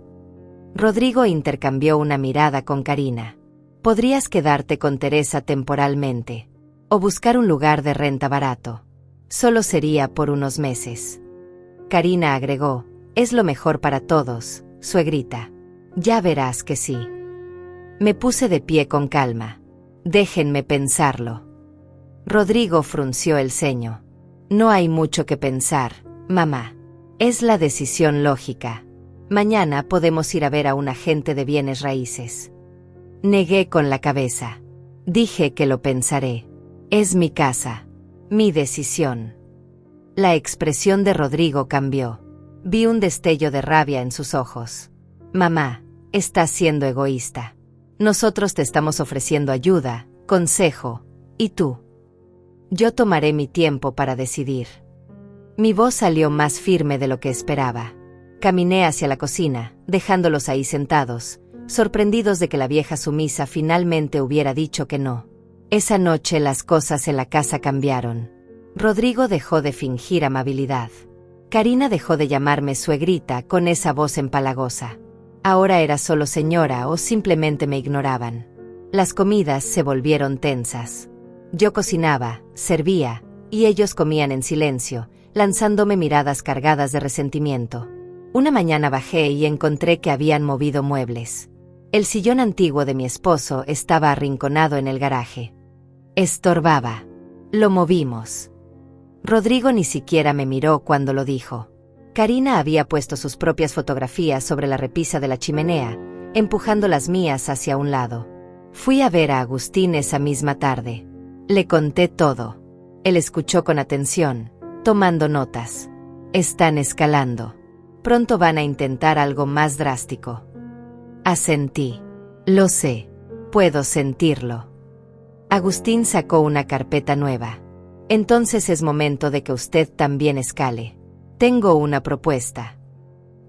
Rodrigo intercambió una mirada con Karina. Podrías quedarte con Teresa temporalmente. O buscar un lugar de renta barato. Solo sería por unos meses. Karina agregó: es lo mejor para todos, suegrita. Ya verás que sí. Me puse de pie con calma. Déjenme pensarlo. Rodrigo frunció el ceño. No hay mucho que pensar, mamá. Es la decisión lógica. Mañana podemos ir a ver a un agente de bienes raíces. Negué con la cabeza. Dije que lo pensaré. Es mi casa. Mi decisión. La expresión de Rodrigo cambió. Vi un destello de rabia en sus ojos. Mamá, estás siendo egoísta. Nosotros te estamos ofreciendo ayuda, consejo, ¿y tú? Yo tomaré mi tiempo para decidir. Mi voz salió más firme de lo que esperaba. Caminé hacia la cocina, dejándolos ahí sentados, sorprendidos de que la vieja sumisa finalmente hubiera dicho que no. Esa noche las cosas en la casa cambiaron. Rodrigo dejó de fingir amabilidad. Karina dejó de llamarme suegrita con esa voz empalagosa. Ahora era solo señora o simplemente me ignoraban. Las comidas se volvieron tensas. Yo cocinaba, servía, y ellos comían en silencio, lanzándome miradas cargadas de resentimiento. Una mañana bajé y encontré que habían movido muebles. El sillón antiguo de mi esposo estaba arrinconado en el garaje. Estorbaba. Lo movimos. Rodrigo ni siquiera me miró cuando lo dijo. Karina había puesto sus propias fotografías sobre la repisa de la chimenea, empujando las mías hacia un lado. Fui a ver a Agustín esa misma tarde. Le conté todo. Él escuchó con atención, tomando notas. Están escalando. Pronto van a intentar algo más drástico. Asentí. Lo sé. Puedo sentirlo. Agustín sacó una carpeta nueva. Entonces es momento de que usted también escale. Tengo una propuesta.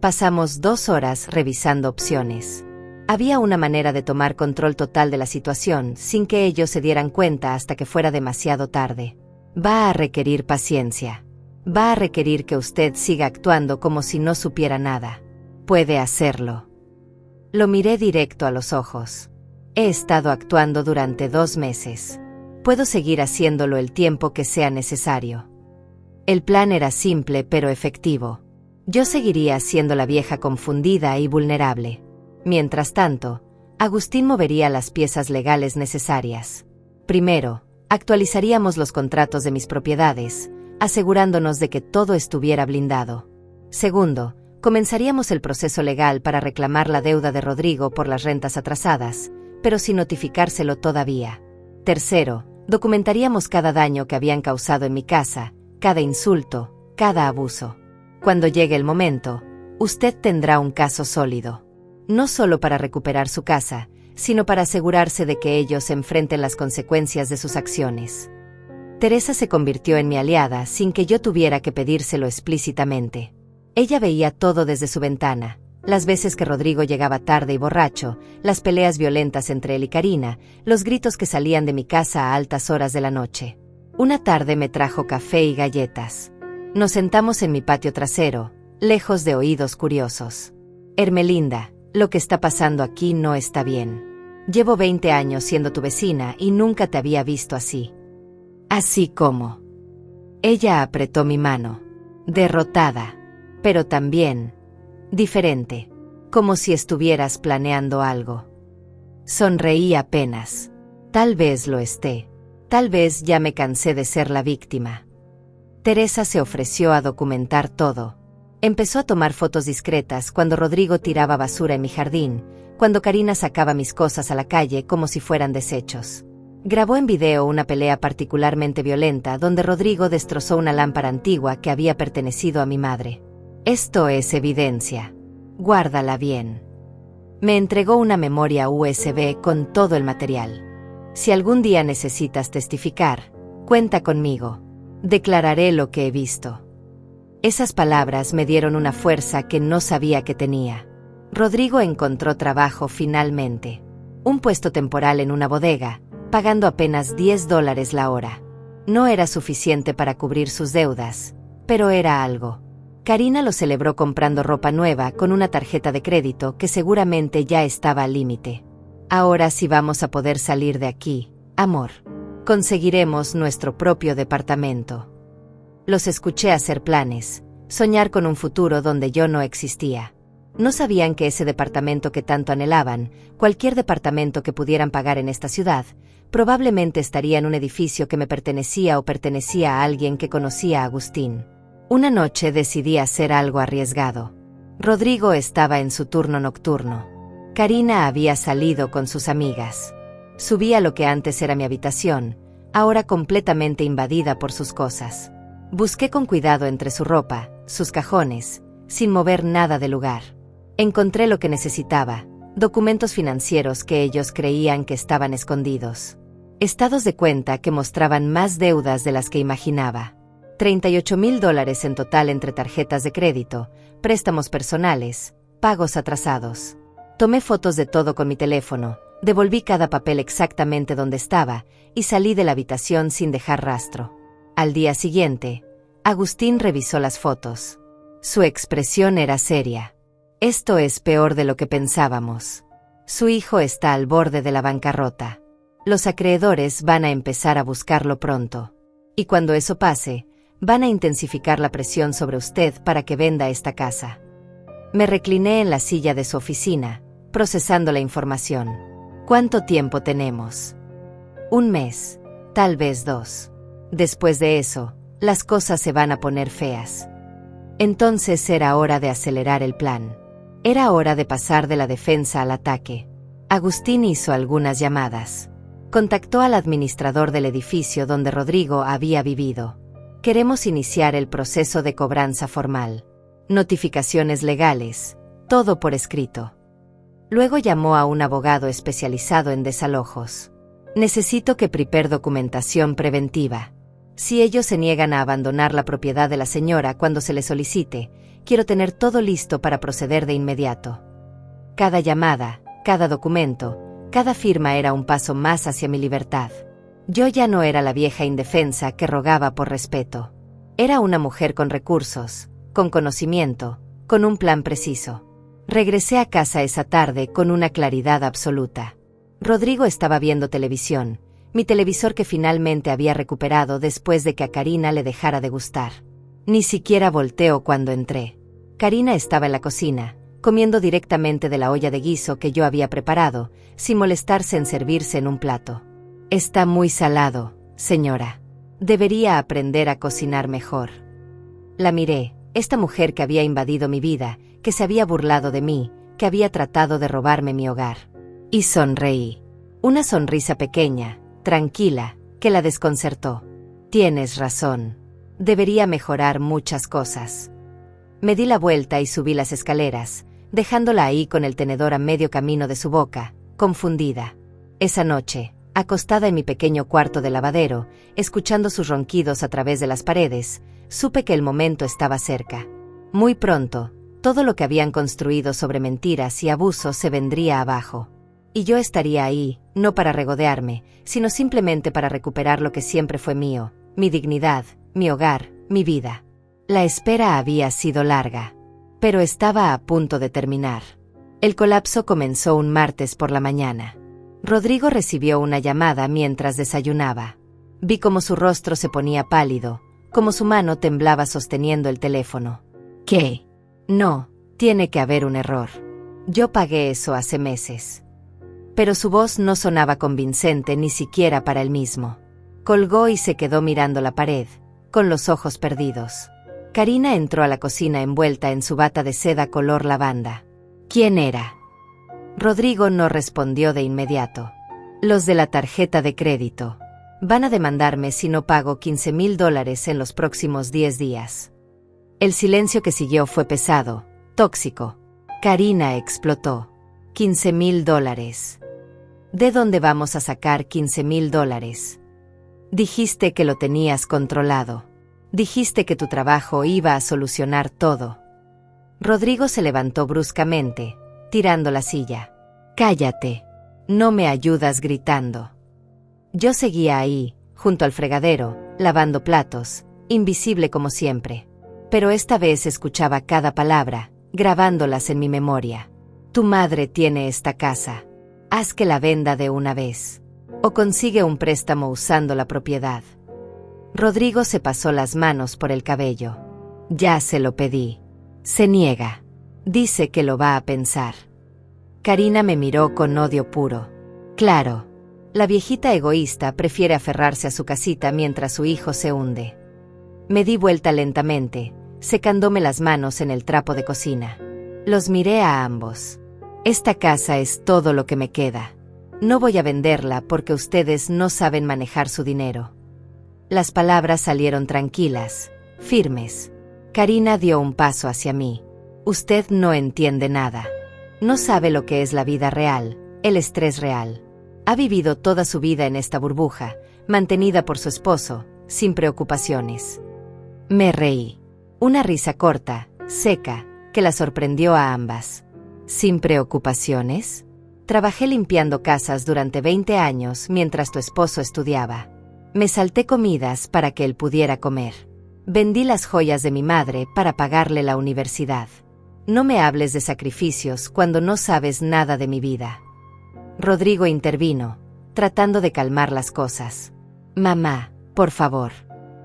Pasamos 2 horas revisando opciones. Había una manera de tomar control total de la situación sin que ellos se dieran cuenta hasta que fuera demasiado tarde. Va a requerir paciencia. Va a requerir que usted siga actuando como si no supiera nada. Puede hacerlo. Lo miré directo a los ojos. He estado actuando durante 2 meses. Puedo seguir haciéndolo el tiempo que sea necesario. El plan era simple pero efectivo. Yo seguiría siendo la vieja confundida y vulnerable. Mientras tanto, Agustín movería las piezas legales necesarias. Primero, actualizaríamos los contratos de mis propiedades, asegurándonos de que todo estuviera blindado. Segundo, comenzaríamos el proceso legal para reclamar la deuda de Rodrigo por las rentas atrasadas, pero sin notificárselo todavía. Tercero, documentaríamos cada daño que habían causado en mi casa, cada insulto, cada abuso. Cuando llegue el momento, usted tendrá un caso sólido. No solo para recuperar su casa, sino para asegurarse de que ellos enfrenten las consecuencias de sus acciones. Teresa se convirtió en mi aliada sin que yo tuviera que pedírselo explícitamente. Ella veía todo desde su ventana, las veces que Rodrigo llegaba tarde y borracho, las peleas violentas entre él y Karina, los gritos que salían de mi casa a altas horas de la noche. Una tarde me trajo café y galletas. Nos sentamos en mi patio trasero, lejos de oídos curiosos. Hermelinda, lo que está pasando aquí no está bien. Llevo 20 años siendo tu vecina y nunca te había visto así. Así como. Ella apretó mi mano. Derrotada. Pero también diferente. Como si estuvieras planeando algo. Sonreí apenas. Tal vez lo esté. Tal vez ya me cansé de ser la víctima. Teresa se ofreció a documentar todo. Empezó a tomar fotos discretas cuando Rodrigo tiraba basura en mi jardín, cuando Karina sacaba mis cosas a la calle como si fueran desechos. Grabó en video una pelea particularmente violenta donde Rodrigo destrozó una lámpara antigua que había pertenecido a mi madre. Esto es evidencia. Guárdala bien. Me entregó una memoria USB con todo el material. Si algún día necesitas testificar, cuenta conmigo. Declararé lo que he visto. Esas palabras me dieron una fuerza que no sabía que tenía. Rodrigo encontró trabajo finalmente. Un puesto temporal en una bodega, pagando apenas $10 la hora. No era suficiente para cubrir sus deudas, pero era algo. Karina lo celebró comprando ropa nueva con una tarjeta de crédito que seguramente ya estaba al límite. Ahora sí vamos a poder salir de aquí, amor. Conseguiremos nuestro propio departamento. Los escuché hacer planes, soñar con un futuro donde yo no existía. No sabían que ese departamento que tanto anhelaban, cualquier departamento que pudieran pagar en esta ciudad, probablemente estaría en un edificio que me pertenecía o pertenecía a alguien que conocía a Agustín. Una noche decidí hacer algo arriesgado. Rodrigo estaba en su turno nocturno. Karina había salido con sus amigas. Subí a lo que antes era mi habitación, ahora completamente invadida por sus cosas. Busqué con cuidado entre su ropa, sus cajones, sin mover nada del lugar. Encontré lo que necesitaba, documentos financieros que ellos creían que estaban escondidos. Estados de cuenta que mostraban más deudas de las que imaginaba. $38,000 en total entre tarjetas de crédito, préstamos personales, pagos atrasados. Tomé fotos de todo con mi teléfono, devolví cada papel exactamente donde estaba y salí de la habitación sin dejar rastro. Al día siguiente, Agustín revisó las fotos. Su expresión era seria. Esto es peor de lo que pensábamos. Su hijo está al borde de la bancarrota. Los acreedores van a empezar a buscarlo pronto. Y cuando eso pase, van a intensificar la presión sobre usted para que venda esta casa. Me recliné en la silla de su oficina, procesando la información. ¿Cuánto tiempo tenemos? 1 mes, tal vez 2. Después de eso, las cosas se van a poner feas. Entonces era hora de acelerar el plan. Era hora de pasar de la defensa al ataque. Agustín hizo algunas llamadas. Contactó al administrador del edificio donde Rodrigo había vivido. Queremos iniciar el proceso de cobranza formal. Notificaciones legales, todo por escrito. Luego llamó a un abogado especializado en desalojos. Necesito que prepare documentación preventiva. Si ellos se niegan a abandonar la propiedad de la señora cuando se le solicite, quiero tener todo listo para proceder de inmediato. Cada llamada, cada documento, cada firma era un paso más hacia mi libertad. Yo ya no era la vieja indefensa que rogaba por respeto. Era una mujer con recursos, con conocimiento, con un plan preciso. Regresé a casa esa tarde con una claridad absoluta. Rodrigo estaba viendo televisión, mi televisor que finalmente había recuperado después de que a Karina le dejara de gustar. Ni siquiera volteó cuando entré. Karina estaba en la cocina, comiendo directamente de la olla de guiso que yo había preparado, sin molestarse en servirse en un plato. Está muy salado, señora. Debería aprender a cocinar mejor. La miré, esta mujer que había invadido mi vida, que se había burlado de mí, que había tratado de robarme mi hogar. Y sonreí. Una sonrisa pequeña, tranquila, que la desconcertó. Tienes razón. Debería mejorar muchas cosas. Me di la vuelta y subí las escaleras, dejándola ahí con el tenedor a medio camino de su boca, confundida. Esa noche, acostada en mi pequeño cuarto de lavadero, escuchando sus ronquidos a través de las paredes, supe que el momento estaba cerca. Muy pronto, todo lo que habían construido sobre mentiras y abusos se vendría abajo. Y yo estaría ahí, no para regodearme, sino simplemente para recuperar lo que siempre fue mío, mi dignidad, mi hogar, mi vida. La espera había sido larga, pero estaba a punto de terminar. El colapso comenzó un martes por la mañana. Rodrigo recibió una llamada mientras desayunaba. Vi cómo su rostro se ponía pálido, cómo su mano temblaba sosteniendo el teléfono. ¿Qué? No, tiene que haber un error. Yo pagué eso hace meses. Pero su voz no sonaba convincente ni siquiera para él mismo. Colgó y se quedó mirando la pared, con los ojos perdidos. Karina entró a la cocina envuelta en su bata de seda color lavanda. ¿Quién era? Rodrigo no respondió de inmediato. Los de la tarjeta de crédito. Van a demandarme si no pago $15,000 en los próximos 10 días. El silencio que siguió fue pesado, tóxico. Karina explotó. $15,000. ¿De dónde vamos a sacar $15,000? Dijiste que lo tenías controlado. Dijiste que tu trabajo iba a solucionar todo. Rodrigo se levantó bruscamente, tirando la silla. Cállate. No me ayudas gritando. Yo seguía ahí, junto al fregadero, lavando platos, invisible como siempre. Pero esta vez escuchaba cada palabra, grabándolas en mi memoria. Tu madre tiene esta casa. Haz que la venda de una vez. O consigue un préstamo usando la propiedad. Rodrigo se pasó las manos por el cabello. Ya se lo pedí. Se niega. Dice que lo va a pensar. Karina me miró con odio puro. Claro. La viejita egoísta prefiere aferrarse a su casita mientras su hijo se hunde. Me di vuelta lentamente, secándome las manos en el trapo de cocina. Los miré a ambos. Esta casa es todo lo que me queda. No voy a venderla porque ustedes no saben manejar su dinero. Las palabras salieron tranquilas, firmes. Karina dio un paso hacia mí. Usted no entiende nada. No sabe lo que es la vida real, el estrés real. Ha vivido toda su vida en esta burbuja, mantenida por su esposo, sin preocupaciones. Me reí. Una risa corta, seca, que la sorprendió a ambas. ¿Sin preocupaciones? Trabajé limpiando casas durante 20 años mientras tu esposo estudiaba. Me salté comidas para que él pudiera comer. Vendí las joyas de mi madre para pagarle la universidad. No me hables de sacrificios cuando no sabes nada de mi vida. Rodrigo intervino, tratando de calmar las cosas. Mamá, por favor.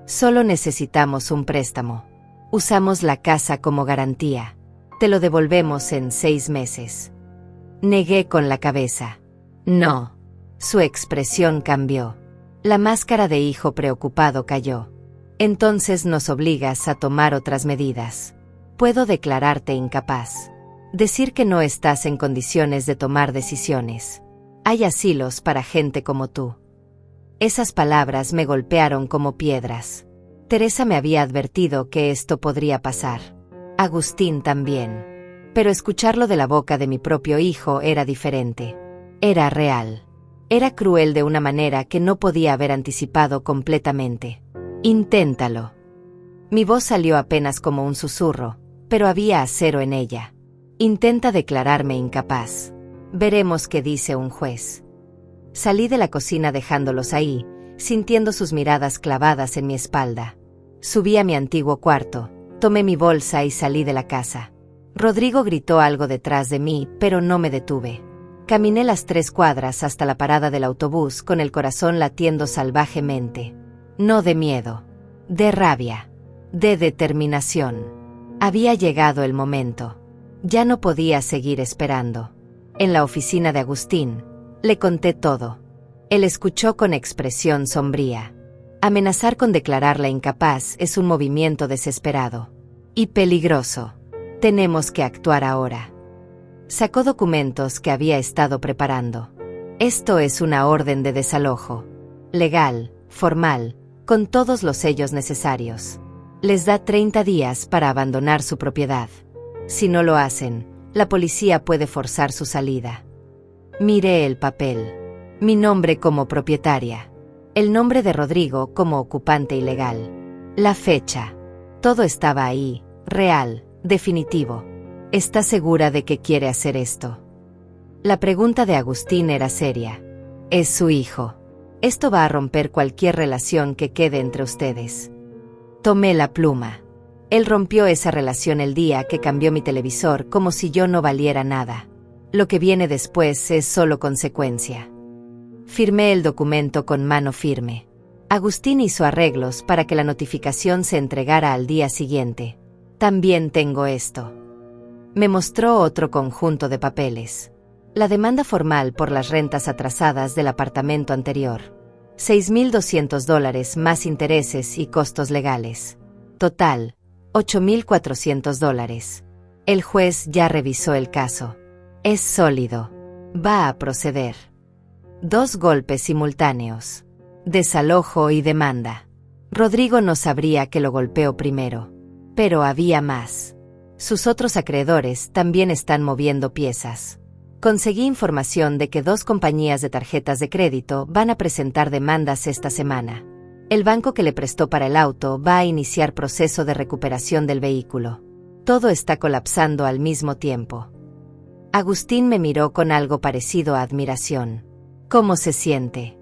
Solo necesitamos un préstamo. Usamos la casa como garantía. Te lo devolvemos en 6 meses. Negué con la cabeza. No. Su expresión cambió. La máscara de hijo preocupado cayó. Entonces nos obligas a tomar otras medidas. Puedo declararte incapaz. Decir que no estás en condiciones de tomar decisiones. Hay asilos para gente como tú. Esas palabras me golpearon como piedras. Teresa me había advertido que esto podría pasar. Agustín también. Pero escucharlo de la boca de mi propio hijo era diferente. Era real. Era cruel de una manera que no podía haber anticipado completamente. Inténtalo. Mi voz salió apenas como un susurro, pero había acero en ella. Intenta declararme incapaz. Veremos qué dice un juez. Salí de la cocina dejándolos ahí, sintiendo sus miradas clavadas en mi espalda. Subí a mi antiguo cuarto, tomé mi bolsa y salí de la casa. Rodrigo gritó algo detrás de mí, pero no me detuve. Caminé las 3 cuadras hasta la parada del autobús con el corazón latiendo salvajemente. No de miedo, de rabia, de determinación. Había llegado el momento. Ya no podía seguir esperando. En la oficina de Agustín, le conté todo. Él escuchó con expresión sombría. Amenazar con declararla incapaz es un movimiento desesperado. Y peligroso. Tenemos que actuar ahora. Sacó documentos que había estado preparando. Esto es una orden de desalojo. Legal, formal, con todos los sellos necesarios. Les da 30 días para abandonar su propiedad. Si no lo hacen, la policía puede forzar su salida. Miré el papel. Mi nombre como propietaria. El nombre de Rodrigo como ocupante ilegal. La fecha. Todo estaba ahí, real, definitivo. ¿Está segura de que quiere hacer esto? La pregunta de Agustín era seria. Es su hijo. Esto va a romper cualquier relación que quede entre ustedes. Tomé la pluma. Él rompió esa relación el día que cambió mi televisor como si yo no valiera nada. Lo que viene después es solo consecuencia. Firmé el documento con mano firme. Agustín hizo arreglos para que la notificación se entregara al día siguiente. También tengo esto. Me mostró otro conjunto de papeles. La demanda formal por las rentas atrasadas del apartamento anterior. $6,200 más intereses y costos legales. Total, $8,400. El juez ya revisó el caso. Es sólido. Va a proceder. 2 golpes simultáneos. Desalojo y demanda. Rodrigo no sabría que lo golpeó primero. Pero había más. Sus otros acreedores también están moviendo piezas. Conseguí información de que 2 compañías de tarjetas de crédito van a presentar demandas esta semana. El banco que le prestó para el auto va a iniciar proceso de recuperación del vehículo. Todo está colapsando al mismo tiempo. Agustín me miró con algo parecido a admiración. ¿Cómo se siente?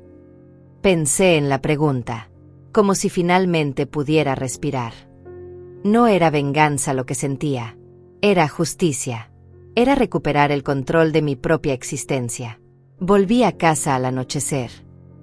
Pensé en la pregunta, como si finalmente pudiera respirar. No era venganza lo que sentía, era justicia. Era recuperar el control de mi propia existencia. Volví a casa al anochecer.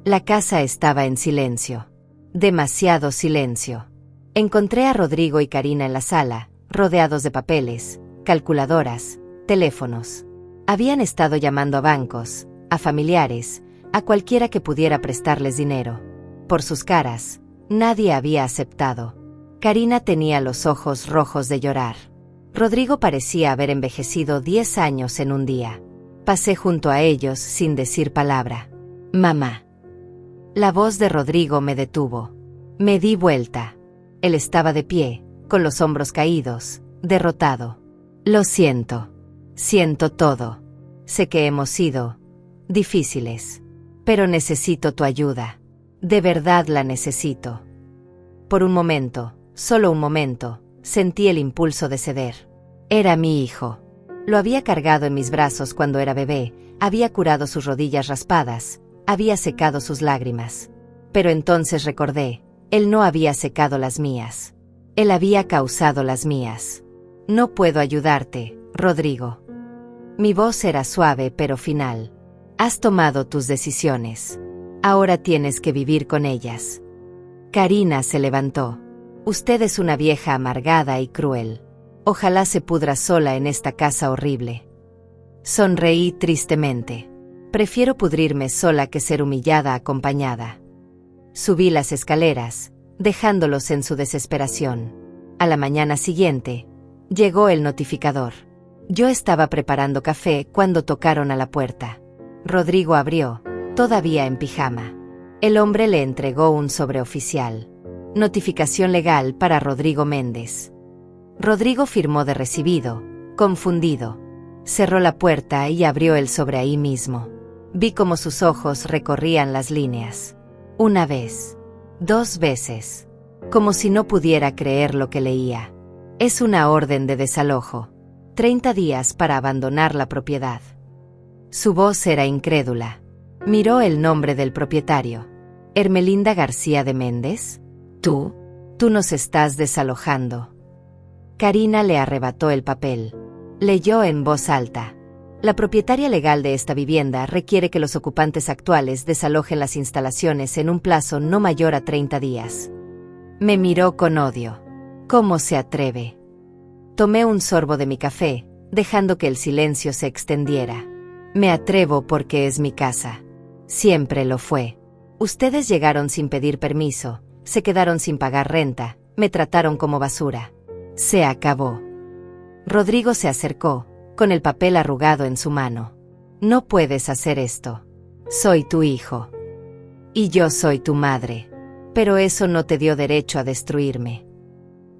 La casa estaba en silencio. Demasiado silencio. Encontré a Rodrigo y Karina en la sala, rodeados de papeles, calculadoras, teléfonos. Habían estado llamando a bancos, a familiares, a cualquiera que pudiera prestarles dinero. Por sus caras, nadie había aceptado. Karina tenía los ojos rojos de llorar. Rodrigo parecía haber envejecido 10 años en un día. Pasé junto a ellos sin decir palabra. «Mamá». La voz de Rodrigo me detuvo. Me di vuelta. Él estaba de pie, con los hombros caídos, derrotado. «Lo siento. Siento todo. Sé que hemos sido difíciles. Pero necesito tu ayuda. De verdad la necesito». Por un momento, solo un momento, sentí el impulso de ceder. Era mi hijo. Lo había cargado en mis brazos cuando era bebé, había curado sus rodillas raspadas, había secado sus lágrimas. Pero entonces recordé, él no había secado las mías. Él había causado las mías. «No puedo ayudarte, Rodrigo». Mi voz era suave pero final. «Has tomado tus decisiones. Ahora tienes que vivir con ellas». Karina se levantó. «Usted es una vieja amargada y cruel. Ojalá se pudra sola en esta casa horrible». Sonreí tristemente. Prefiero pudrirme sola que ser humillada acompañada. Subí las escaleras, dejándolos en su desesperación. A la mañana siguiente, llegó el notificador. Yo estaba preparando café cuando tocaron a la puerta. Rodrigo abrió, todavía en pijama. El hombre le entregó un sobreoficial. Notificación legal para Rodrigo Méndez. Rodrigo firmó de recibido, confundido. Cerró la puerta y abrió el sobre ahí mismo. Vi cómo sus ojos recorrían las líneas. Una vez, 2 veces. Como si no pudiera creer lo que leía. Es una orden de desalojo. 30 días para abandonar la propiedad. Su voz era incrédula. Miró el nombre del propietario. «¿Hermelinda García de Méndez? ¿Tú? Tú nos estás desalojando». Karina le arrebató el papel. Leyó en voz alta. «La propietaria legal de esta vivienda requiere que los ocupantes actuales desalojen las instalaciones en un plazo no mayor a 30 días». Me miró con odio. «¿Cómo se atreve?». Tomé un sorbo de mi café, dejando que el silencio se extendiera. «Me atrevo porque es mi casa. Siempre lo fue. Ustedes llegaron sin pedir permiso, se quedaron sin pagar renta, me trataron como basura. Se acabó». Rodrigo se acercó, con el papel arrugado en su mano. «No puedes hacer esto. Soy tu hijo. Y yo soy tu madre. Pero eso no te dio derecho a destruirme».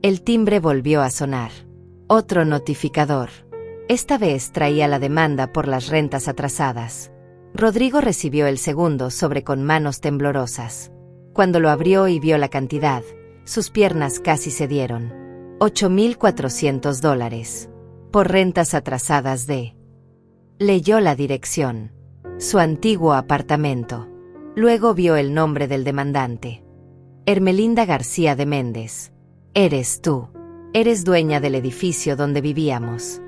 El timbre volvió a sonar. Otro notificador. Esta vez traía la demanda por las rentas atrasadas. Rodrigo recibió el segundo sobre con manos temblorosas. Cuando lo abrió y vio la cantidad, sus piernas casi cedieron. $8,400. Por rentas atrasadas de... Leyó la dirección. Su antiguo apartamento. Luego vio el nombre del demandante. «Hermelinda García de Méndez. Eres tú. Eres dueña del edificio donde vivíamos».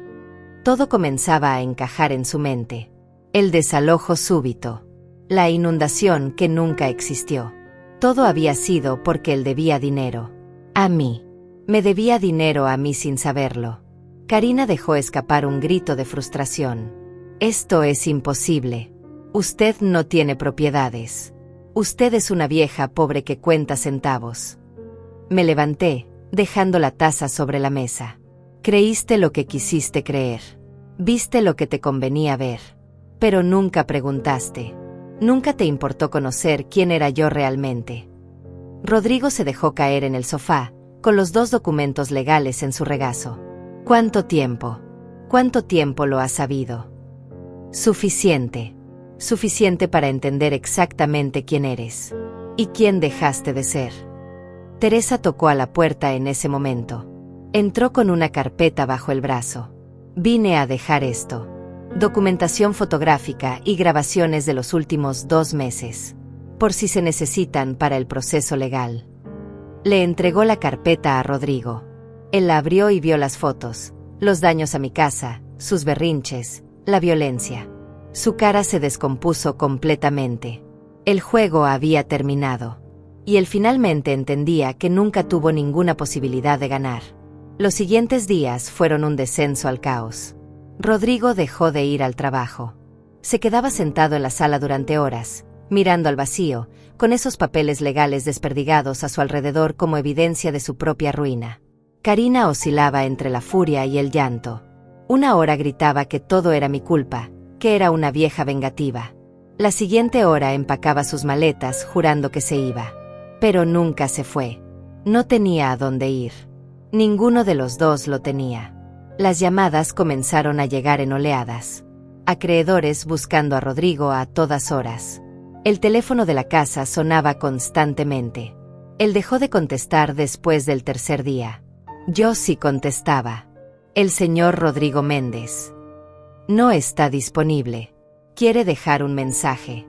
Todo comenzaba a encajar en su mente. El desalojo súbito. La inundación que nunca existió. Todo había sido porque él debía dinero. A mí. Me debía dinero a mí sin saberlo. Karina dejó escapar un grito de frustración. «Esto es imposible. Usted no tiene propiedades. Usted es una vieja pobre que cuenta centavos». Me levanté, dejando la taza sobre la mesa. «Creíste lo que quisiste creer. Viste lo que te convenía ver. Pero nunca preguntaste. Nunca te importó conocer quién era yo realmente. Rodrigo se dejó caer en el sofá, con los 2 documentos legales en su regazo. ¿Cuánto tiempo? ¿Cuánto tiempo lo has sabido? Suficiente. Suficiente para entender exactamente quién eres. Y quién dejaste de ser. Teresa tocó a la puerta en ese momento. Entró con una carpeta bajo el brazo. Vine a dejar esto. Documentación fotográfica y grabaciones de los últimos 2 meses. Por si se necesitan para el proceso legal. Le entregó la carpeta a Rodrigo. Él la abrió y vio las fotos, los daños a mi casa, sus berrinches, la violencia. Su cara se descompuso completamente. El juego había terminado. Y él finalmente entendía que nunca tuvo ninguna posibilidad de ganar. Los siguientes días fueron un descenso al caos. Rodrigo dejó de ir al trabajo. Se quedaba sentado en la sala durante horas, mirando al vacío, con esos papeles legales desperdigados a su alrededor como evidencia de su propia ruina. Karina oscilaba entre la furia y el llanto. Una hora gritaba que todo era mi culpa, que era una vieja vengativa. La siguiente hora empacaba sus maletas jurando que se iba. Pero nunca se fue. No tenía a dónde ir. Ninguno de los dos lo tenía. Las llamadas comenzaron a llegar en oleadas. Acreedores buscando a Rodrigo a todas horas. El teléfono de la casa sonaba constantemente. Él dejó de contestar después del tercer día. Yo sí contestaba. El señor Rodrigo Méndez. No está disponible. Quiere dejar un mensaje.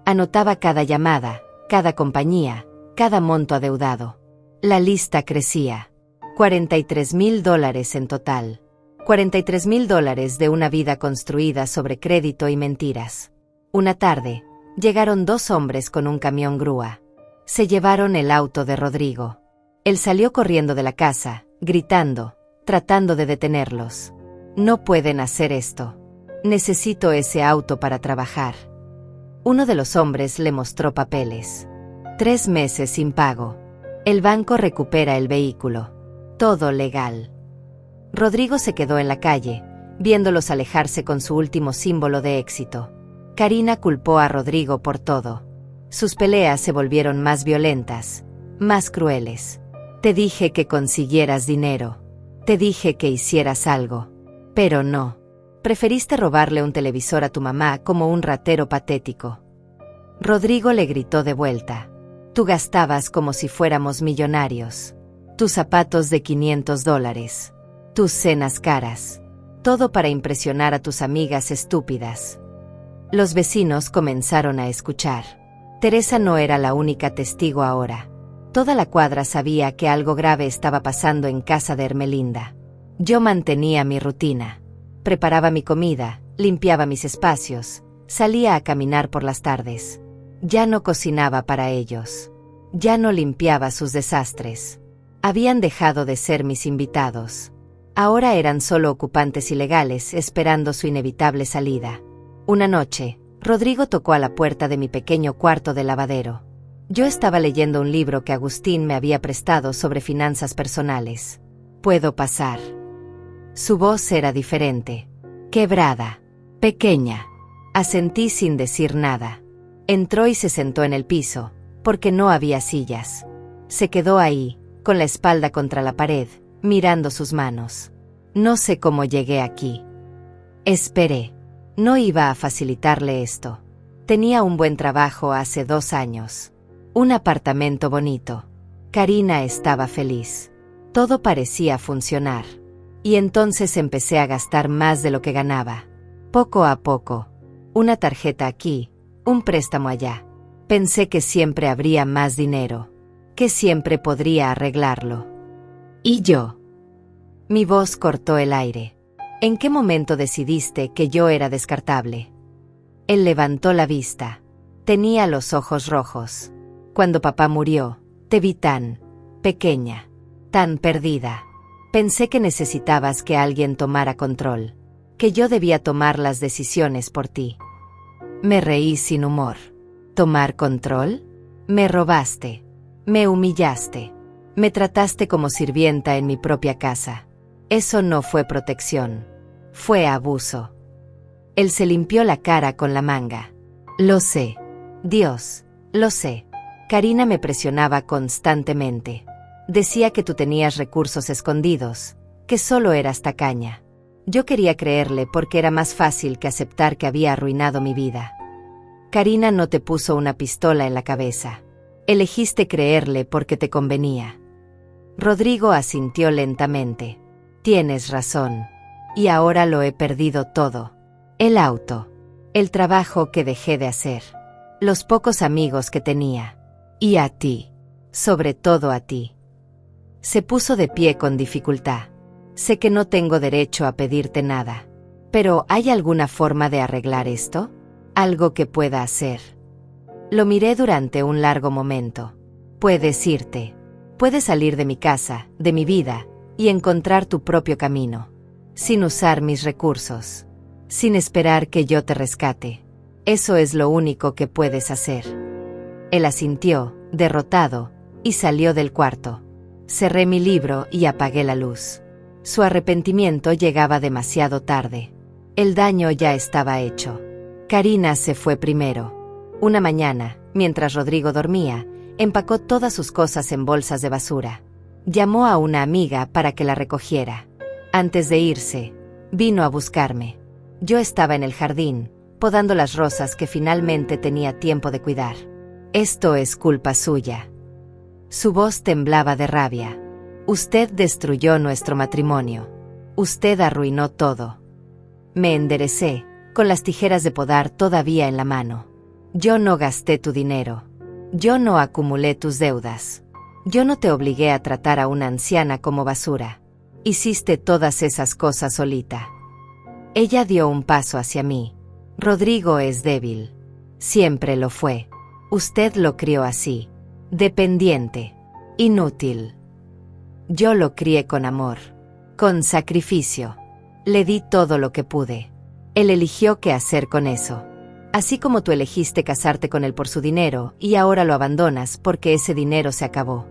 Anotaba cada llamada, cada compañía, cada monto adeudado. La lista crecía. $43,000 en total. $43,000 de una vida construida sobre crédito y mentiras. Una tarde, llegaron 2 hombres con un camión grúa. Se llevaron el auto de Rodrigo. Él salió corriendo de la casa, gritando, tratando de detenerlos. No pueden hacer esto. Necesito ese auto para trabajar. Uno de los hombres le mostró papeles. 3 meses sin pago. El banco recupera el vehículo. Todo legal. Rodrigo se quedó en la calle, viéndolos alejarse con su último símbolo de éxito. Karina culpó a Rodrigo por todo. Sus peleas se volvieron más violentas, más crueles. Te dije que consiguieras dinero. Te dije que hicieras algo. Pero no. Preferiste robarle un televisor a tu mamá como un ratero patético. Rodrigo le gritó de vuelta. Tú gastabas como si fuéramos millonarios. Tus zapatos de $500. Tus cenas caras. Todo para impresionar a tus amigas estúpidas. Los vecinos comenzaron a escuchar. Teresa no era la única testigo ahora. Toda la cuadra sabía que algo grave estaba pasando en casa de Hermelinda. Yo mantenía mi rutina. Preparaba mi comida, limpiaba mis espacios, salía a caminar por las tardes. Ya no cocinaba para ellos. Ya no limpiaba sus desastres. Habían dejado de ser mis invitados. Ahora eran solo ocupantes ilegales esperando su inevitable salida. Una noche, Rodrigo tocó a la puerta de mi pequeño cuarto de lavadero. Yo estaba leyendo un libro que Agustín me había prestado sobre finanzas personales. ¿Puedo pasar? Su voz era diferente. Quebrada. Pequeña. Asentí sin decir nada. Entró y se sentó en el piso, porque no había sillas. Se quedó ahí, con la espalda contra la pared, mirando sus manos. No sé cómo llegué aquí. Esperé. No iba a facilitarle esto. Tenía un buen trabajo hace 2 años. Un apartamento bonito. Karina estaba feliz. Todo parecía funcionar. Y entonces empecé a gastar más de lo que ganaba. Poco a poco. Una tarjeta aquí, un préstamo allá. Pensé que siempre habría más dinero. Que siempre podría arreglarlo. ¿Y yo? Mi voz cortó el aire. ¿En qué momento decidiste que yo era descartable? Él levantó la vista. Tenía los ojos rojos. Cuando papá murió, te vi tan pequeña, tan perdida. Pensé que necesitabas que alguien tomara control, que yo debía tomar las decisiones por ti. Me reí sin humor. ¿Tomar control? Me robaste. Me humillaste. Me trataste como sirvienta en mi propia casa. Eso no fue protección. Fue abuso. Él se limpió la cara con la manga. Lo sé. Dios, lo sé. Karina me presionaba constantemente. Decía que tú tenías recursos escondidos, que solo eras tacaña. Yo quería creerle porque era más fácil que aceptar que había arruinado mi vida. Karina no te puso una pistola en la cabeza. Elegiste creerle porque te convenía. Rodrigo asintió lentamente. Tienes razón. Y ahora lo he perdido todo. El auto. El trabajo que dejé de hacer. Los pocos amigos que tenía. Y a ti. Sobre todo a ti. Se puso de pie con dificultad. Sé que no tengo derecho a pedirte nada. Pero ¿hay alguna forma de arreglar esto? ¿Algo que pueda hacer? Lo miré durante un largo momento. Puedes irte. Puedes salir de mi casa, de mi vida, y encontrar tu propio camino. Sin usar mis recursos. Sin esperar que yo te rescate. Eso es lo único que puedes hacer. Él asintió, derrotado, y salió del cuarto. Cerré mi libro y apagué la luz. Su arrepentimiento llegaba demasiado tarde. El daño ya estaba hecho. Karina se fue primero. Una mañana, mientras Rodrigo dormía, empacó todas sus cosas en bolsas de basura. Llamó a una amiga para que la recogiera. Antes de irse, vino a buscarme. Yo estaba en el jardín, podando las rosas que finalmente tenía tiempo de cuidar. Esto es culpa suya. Su voz temblaba de rabia. Usted destruyó nuestro matrimonio. Usted arruinó todo. Me enderecé, con las tijeras de podar todavía en la mano. Yo no gasté tu dinero. Yo no acumulé tus deudas. Yo no te obligué a tratar a una anciana como basura. Hiciste todas esas cosas solita. Ella dio un paso hacia mí. Rodrigo es débil. Siempre lo fue. Usted lo crió así. Dependiente. Inútil. Yo lo crié con amor. Con sacrificio. Le di todo lo que pude. Él eligió qué hacer con eso. Así como tú elegiste casarte con él por su dinero y ahora lo abandonas porque ese dinero se acabó.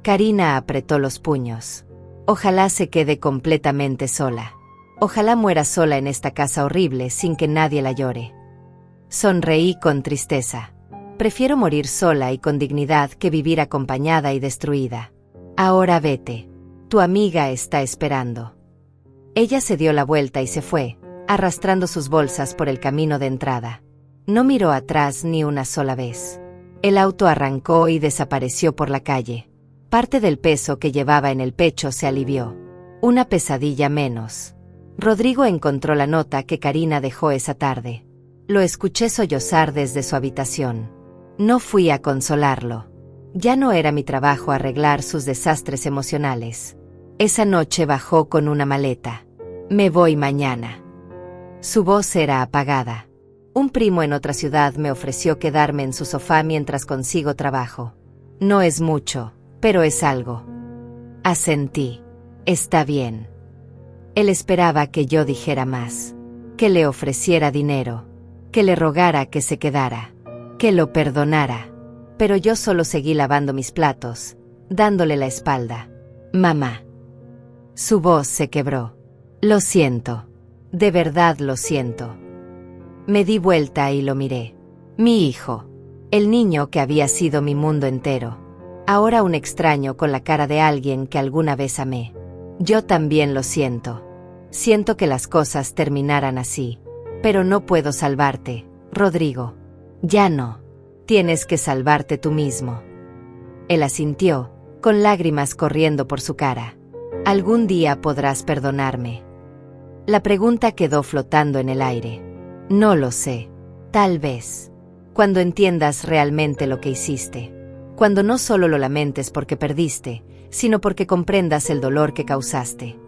Karina apretó los puños. Ojalá se quede completamente sola. Ojalá muera sola en esta casa horrible sin que nadie la llore. Sonreí con tristeza. Prefiero morir sola y con dignidad que vivir acompañada y destruida. Ahora vete. Tu amiga está esperando. Ella se dio la vuelta y se fue, arrastrando sus bolsas por el camino de entrada. No miró atrás ni una sola vez. El auto arrancó y desapareció por la calle. Parte del peso que llevaba en el pecho se alivió. Una pesadilla menos. Rodrigo encontró la nota que Karina dejó esa tarde. Lo escuché sollozar desde su habitación. No fui a consolarlo. Ya no era mi trabajo arreglar sus desastres emocionales. Esa noche bajó con una maleta. Me voy mañana. Su voz era apagada. Un primo en otra ciudad me ofreció quedarme en su sofá mientras consigo trabajo. No es mucho, pero es algo. Asentí. Está bien. Él esperaba que yo dijera más. Que le ofreciera dinero. Que le rogara que se quedara. Que lo perdonara. Pero yo solo seguí lavando mis platos, dándole la espalda. Mamá. Su voz se quebró. Lo siento. De verdad lo siento. Me di vuelta y lo miré. Mi hijo. El niño que había sido mi mundo entero. Ahora un extraño con la cara de alguien que alguna vez amé. Yo también lo siento. Siento que las cosas terminaran así. Pero no puedo salvarte, Rodrigo. Ya no. Tienes que salvarte tú mismo. Él asintió, con lágrimas corriendo por su cara. Algún día podrás perdonarme. La pregunta quedó flotando en el aire. No lo sé. Tal vez. Cuando entiendas realmente lo que hiciste. Cuando no solo lo lamentes porque perdiste, sino porque comprendas el dolor que causaste.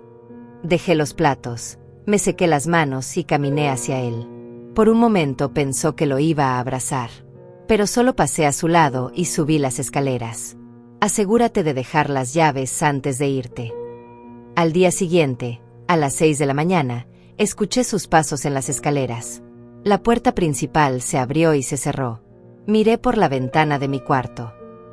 Dejé los platos, me sequé las manos y caminé hacia él. Por un momento pensó que lo iba a abrazar. Pero solo pasé a su lado y subí las escaleras. Asegúrate de dejar las llaves antes de irte. Al día siguiente, a las 6 de la mañana, escuché sus pasos en las escaleras. La puerta principal se abrió y se cerró. Miré por la ventana de mi cuarto.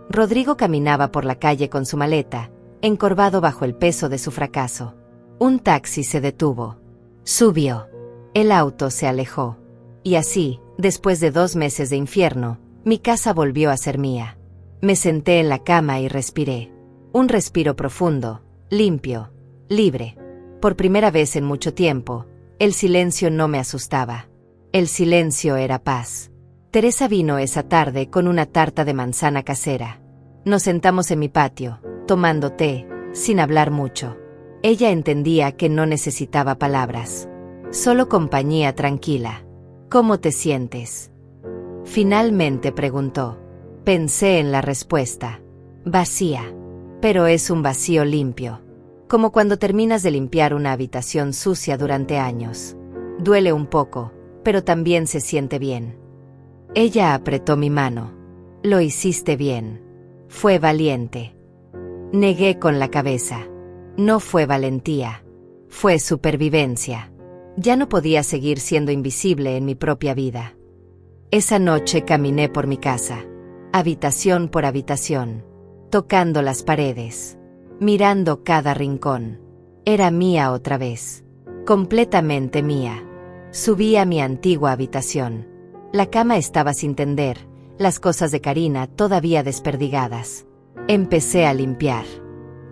Rodrigo caminaba por la calle con su maleta, encorvado bajo el peso de su fracaso. Un taxi se detuvo. Subió. El auto se alejó. Y así, Después de 2 meses de infierno, mi casa volvió a ser mía. Me senté en la cama y respiré. Un respiro profundo, limpio, libre. Por primera vez en mucho tiempo, el silencio no me asustaba. El silencio era paz. Teresa vino esa tarde con una tarta de manzana casera. Nos sentamos en mi patio, tomando té, sin hablar mucho. Ella entendía que no necesitaba palabras. Solo compañía tranquila. ¿Cómo te sientes? Finalmente preguntó. Pensé en la respuesta. Vacía. Pero es un vacío limpio. Como cuando terminas de limpiar una habitación sucia durante años. Duele un poco, pero también se siente bien. Ella apretó mi mano. Lo hiciste bien. Fue valiente. Negué con la cabeza. No fue valentía. Fue supervivencia. Ya no podía seguir siendo invisible en mi propia vida. Esa noche caminé por mi casa, habitación por habitación, tocando las paredes, mirando cada rincón. Era mía otra vez, completamente mía. Subí a mi antigua habitación. La cama estaba sin tender, las cosas de Karina todavía desperdigadas. Empecé a limpiar.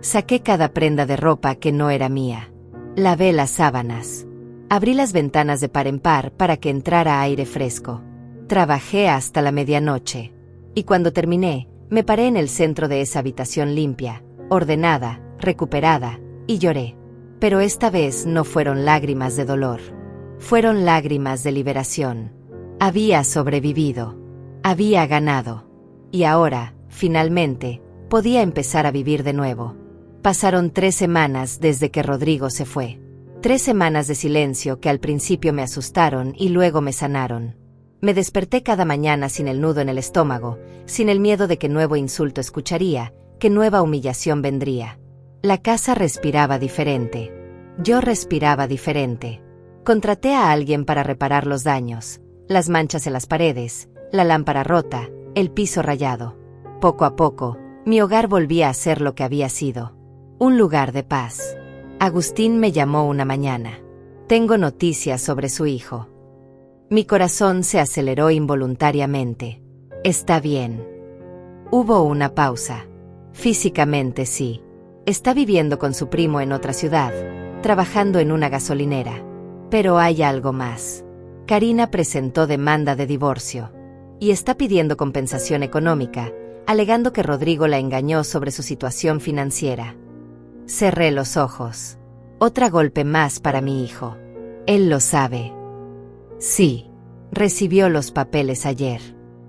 Saqué cada prenda de ropa que no era mía. Lavé las sábanas. Abrí las ventanas de par en par para que entrara aire fresco. Trabajé hasta la medianoche. Y cuando terminé, me paré en el centro de esa habitación limpia, ordenada, recuperada, y lloré. Pero esta vez no fueron lágrimas de dolor. Fueron lágrimas de liberación. Había sobrevivido. Había ganado. Y ahora, finalmente, podía empezar a vivir de nuevo. Pasaron 3 semanas desde que Rodrigo se fue. 3 semanas de silencio que al principio me asustaron y luego me sanaron. Me desperté cada mañana sin el nudo en el estómago, sin el miedo de que nuevo insulto escucharía, que nueva humillación vendría. La casa respiraba diferente. Yo respiraba diferente. Contraté a alguien para reparar los daños, las manchas en las paredes, la lámpara rota, el piso rayado. Poco a poco, mi hogar volvía a ser lo que había sido. Un lugar de paz. Agustín me llamó una mañana. Tengo noticias sobre su hijo. Mi corazón se aceleró involuntariamente. Está bien. Hubo una pausa. Físicamente sí. Está viviendo con su primo en otra ciudad, trabajando en una gasolinera. Pero hay algo más. Karina presentó demanda de divorcio. Y está pidiendo compensación económica, alegando que Rodrigo la engañó sobre su situación financiera. Cerré los ojos. Otra golpe más para mi hijo. Él lo sabe. Sí. Recibió los papeles ayer.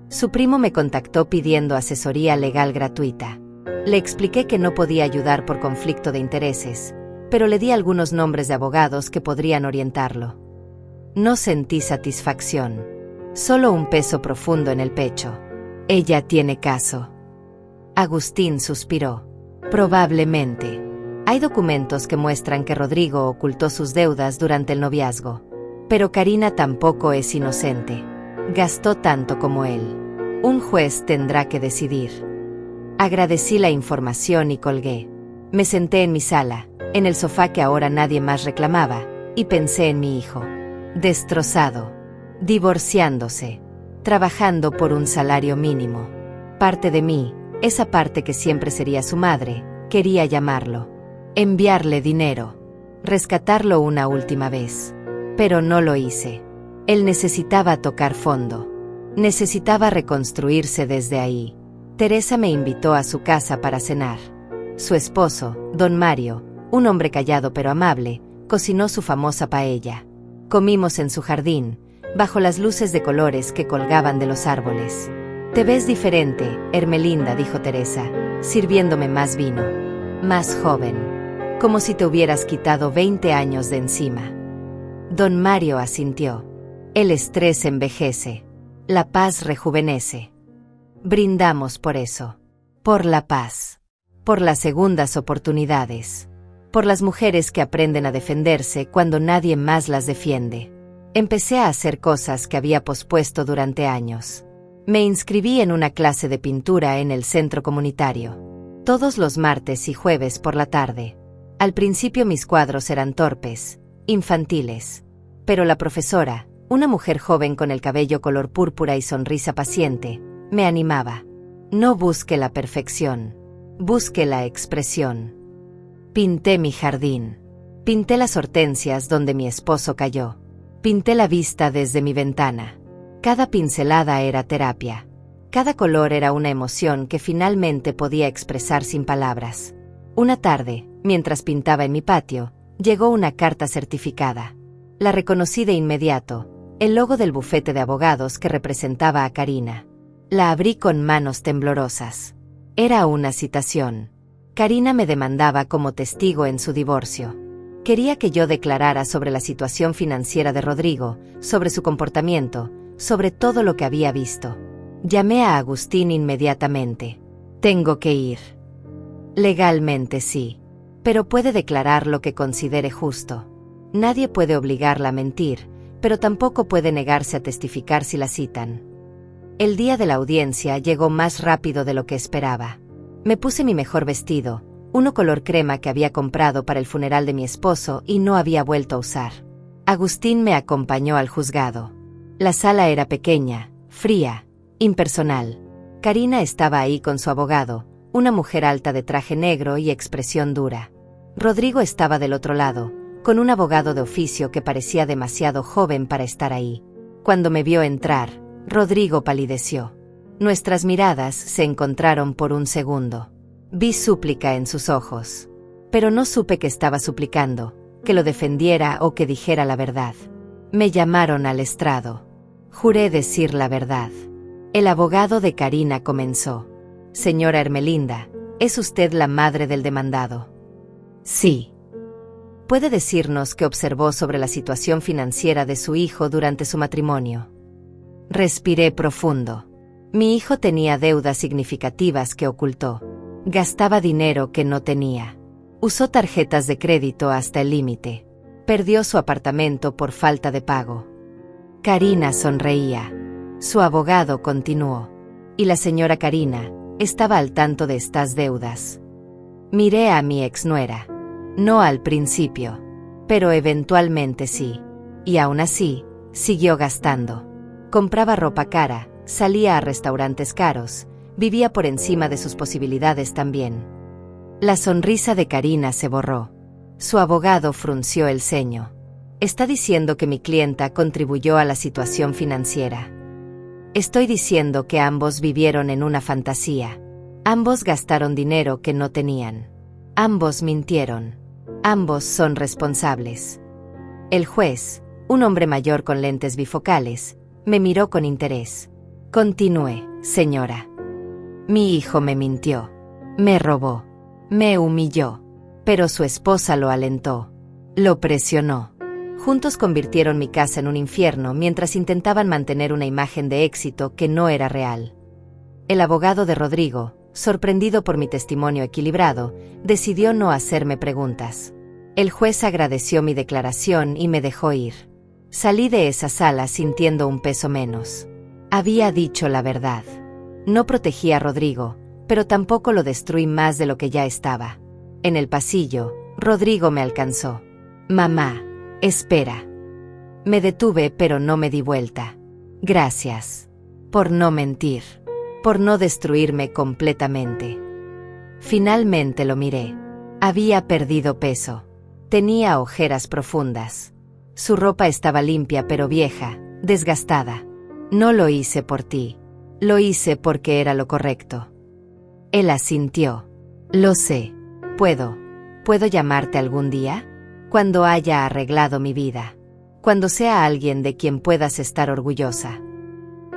Su primo me contactó pidiendo asesoría legal gratuita. Le expliqué que no podía ayudar por conflicto de intereses, pero le di algunos nombres de abogados que podrían orientarlo. No sentí satisfacción. Solo un peso profundo en el pecho. Ella tiene caso. Agustín suspiró. Probablemente. Hay documentos que muestran que Rodrigo ocultó sus deudas durante el noviazgo. Pero Karina tampoco es inocente. Gastó tanto como él. Un juez tendrá que decidir. Agradecí la información y colgué. Me senté en mi sala, en el sofá que ahora nadie más reclamaba, y pensé en mi hijo. Destrozado. Divorciándose. Trabajando por un salario mínimo. Parte de mí, esa parte que siempre sería su madre, quería llamarlo. Enviarle dinero. Rescatarlo una última vez. Pero no lo hice. Él necesitaba tocar fondo. Necesitaba reconstruirse desde ahí. Teresa me invitó a su casa para cenar. Su esposo, don Mario, un hombre callado pero amable, cocinó su famosa paella. Comimos en su jardín, bajo las luces de colores que colgaban de los árboles. Te ves diferente, Hermelinda, dijo Teresa, sirviéndome más vino. Más joven. Como si te hubieras quitado 20 años de encima. Don Mario asintió. El estrés envejece. La paz rejuvenece. Brindamos por eso. Por la paz. Por las segundas oportunidades. Por las mujeres que aprenden a defenderse cuando nadie más las defiende. Empecé a hacer cosas que había pospuesto durante años. Me inscribí en una clase de pintura en el centro comunitario. Todos los martes y jueves por la tarde. Al principio mis cuadros eran torpes, infantiles. Pero la profesora, Una mujer joven con el cabello color púrpura y sonrisa paciente, me animaba. No busque la perfección, busque la expresión. Pinté mi jardín. Pinté las hortensias donde mi esposo cayó. Pinté la vista desde mi ventana. Cada pincelada era terapia. Cada color era una emoción que finalmente podía expresar sin palabras. Una tarde, mientras pintaba en mi patio, llegó una carta certificada. La reconocí de inmediato, el logo del bufete de abogados que representaba a Karina. La abrí con manos temblorosas. Era una citación. Karina me demandaba como testigo en su divorcio. Quería que yo declarara sobre la situación financiera de Rodrigo, sobre su comportamiento, sobre todo lo que había visto. Llamé a Agustín inmediatamente. Tengo que ir. Legalmente sí, pero puede declarar lo que considere justo. Nadie puede obligarla a mentir, pero tampoco puede negarse a testificar si la citan. El día de la audiencia llegó más rápido de lo que esperaba. Me puse mi mejor vestido, uno color crema que había comprado para el funeral de mi esposo y no había vuelto a usar. Agustín me acompañó al juzgado. La sala era pequeña, fría, impersonal. Karina estaba ahí con su abogado, una mujer alta de traje negro y expresión dura. Rodrigo estaba del otro lado, con un abogado de oficio que parecía demasiado joven para estar ahí. Cuando me vio entrar, Rodrigo palideció. Nuestras miradas se encontraron por un segundo. Vi súplica en sus ojos. Pero no supe que estaba suplicando, que lo defendiera o que dijera la verdad. Me llamaron al estrado. Juré decir la verdad. El abogado de Karina comenzó. Señora Ermelinda, ¿es usted la madre del demandado? Sí. ¿Puede decirnos qué observó sobre la situación financiera de su hijo durante su matrimonio? Respiré profundo. Mi hijo tenía deudas significativas que ocultó. Gastaba dinero que no tenía. Usó tarjetas de crédito hasta el límite. Perdió su apartamento por falta de pago. Karina sonreía. Su abogado continuó. Y la señora Karina estaba al tanto de estas deudas. Miré a mi exnuera. No al principio, pero eventualmente sí. Y aún así, siguió gastando. Compraba ropa cara, salía a restaurantes caros, vivía por encima de sus posibilidades también. La sonrisa de Karina se borró. Su abogado frunció el ceño. Está diciendo que mi clienta contribuyó a la situación financiera. Estoy diciendo que ambos vivieron en una fantasía. Ambos gastaron dinero que no tenían. Ambos mintieron. Ambos son responsables. El juez, un hombre mayor con lentes bifocales, me miró con interés. Continúe, señora. Mi hijo me mintió. Me robó. Me humilló. Pero su esposa lo alentó. Lo presionó. Juntos convirtieron mi casa en un infierno mientras intentaban mantener una imagen de éxito que no era real. El abogado de Rodrigo, sorprendido por mi testimonio equilibrado, decidió no hacerme preguntas. El juez agradeció mi declaración y me dejó ir. Salí de esa sala sintiendo un peso menos. Había dicho la verdad. No protegí a Rodrigo, pero tampoco lo destruí más de lo que ya estaba. En el pasillo, Rodrigo me alcanzó. Mamá, espera. Me detuve pero no me di vuelta. Gracias. Por no mentir. Por no destruirme completamente. Finalmente lo miré. Había perdido peso. Tenía ojeras profundas. Su ropa estaba limpia pero vieja, desgastada. No lo hice por ti. Lo hice porque era lo correcto. Él asintió. Lo sé. ¿Puedo llamarte algún día? Cuando haya arreglado mi vida. Cuando sea alguien de quien puedas estar orgullosa.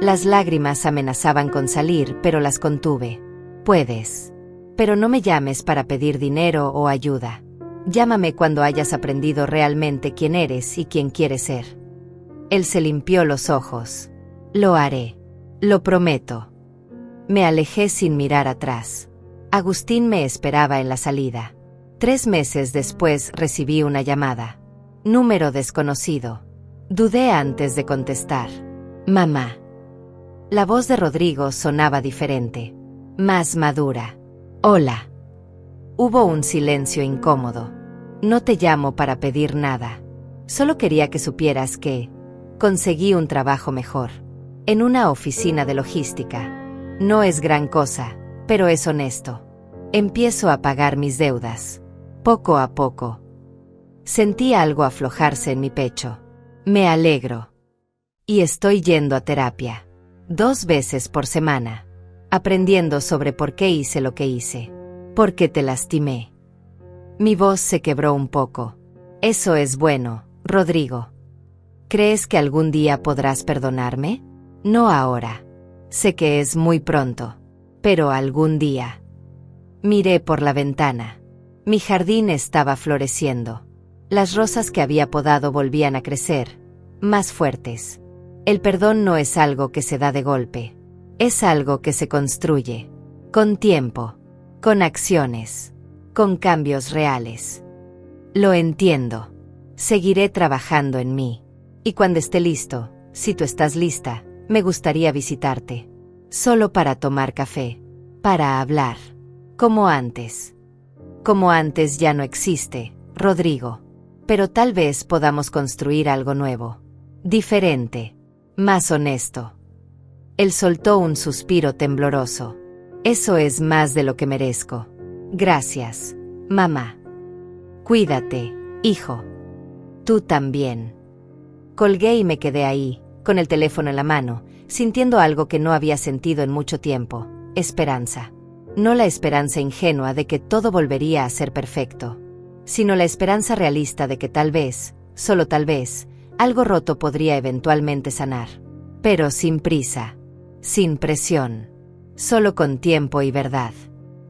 Las lágrimas amenazaban con salir, pero las contuve. Puedes. Pero no me llames para pedir dinero o ayuda. Llámame cuando hayas aprendido realmente quién eres y quién quieres ser. Él se limpió los ojos. Lo haré. Lo prometo. Me alejé sin mirar atrás. Agustín me esperaba en la salida. 3 meses después recibí una llamada. Número desconocido. Dudé antes de contestar. Mamá. La voz de Rodrigo sonaba diferente. Más madura. Hola. Hubo un silencio incómodo. No te llamo para pedir nada. Solo quería que supieras que Conseguí un trabajo mejor. En una oficina de logística. No es gran cosa, pero es honesto. Empiezo a pagar mis deudas. Poco a poco. Sentí algo aflojarse en mi pecho. Me alegro. Y estoy yendo a terapia. 2 veces por semana. Aprendiendo sobre por qué hice lo que hice. ¿Por qué te lastimé? Mi voz se quebró un poco. Eso es bueno, Rodrigo. ¿Crees que algún día podrás perdonarme? No ahora. Sé que es muy pronto. Pero algún día. Miré por la ventana. Mi jardín estaba floreciendo. Las rosas que había podado volvían a crecer, más fuertes. El perdón no es algo que se da de golpe. Es algo que se construye. Con tiempo. Con acciones. Con cambios reales. Lo entiendo. Seguiré trabajando en mí. Y cuando esté listo, si tú estás lista, me gustaría visitarte. Solo para tomar café. Para hablar. Como antes. Como antes ya no existe, Rodrigo. Pero tal vez podamos construir algo nuevo. Diferente. Más honesto. Él soltó un suspiro tembloroso. Eso es más de lo que merezco. Gracias, mamá. Cuídate, hijo. Tú también. Colgué y me quedé ahí, con el teléfono en la mano, sintiendo algo que no había sentido en mucho tiempo: esperanza. No la esperanza ingenua de que todo volvería a ser perfecto, sino la esperanza realista de que tal vez, solo tal vez, algo roto podría eventualmente sanar. Pero sin prisa, sin presión, solo con tiempo y verdad.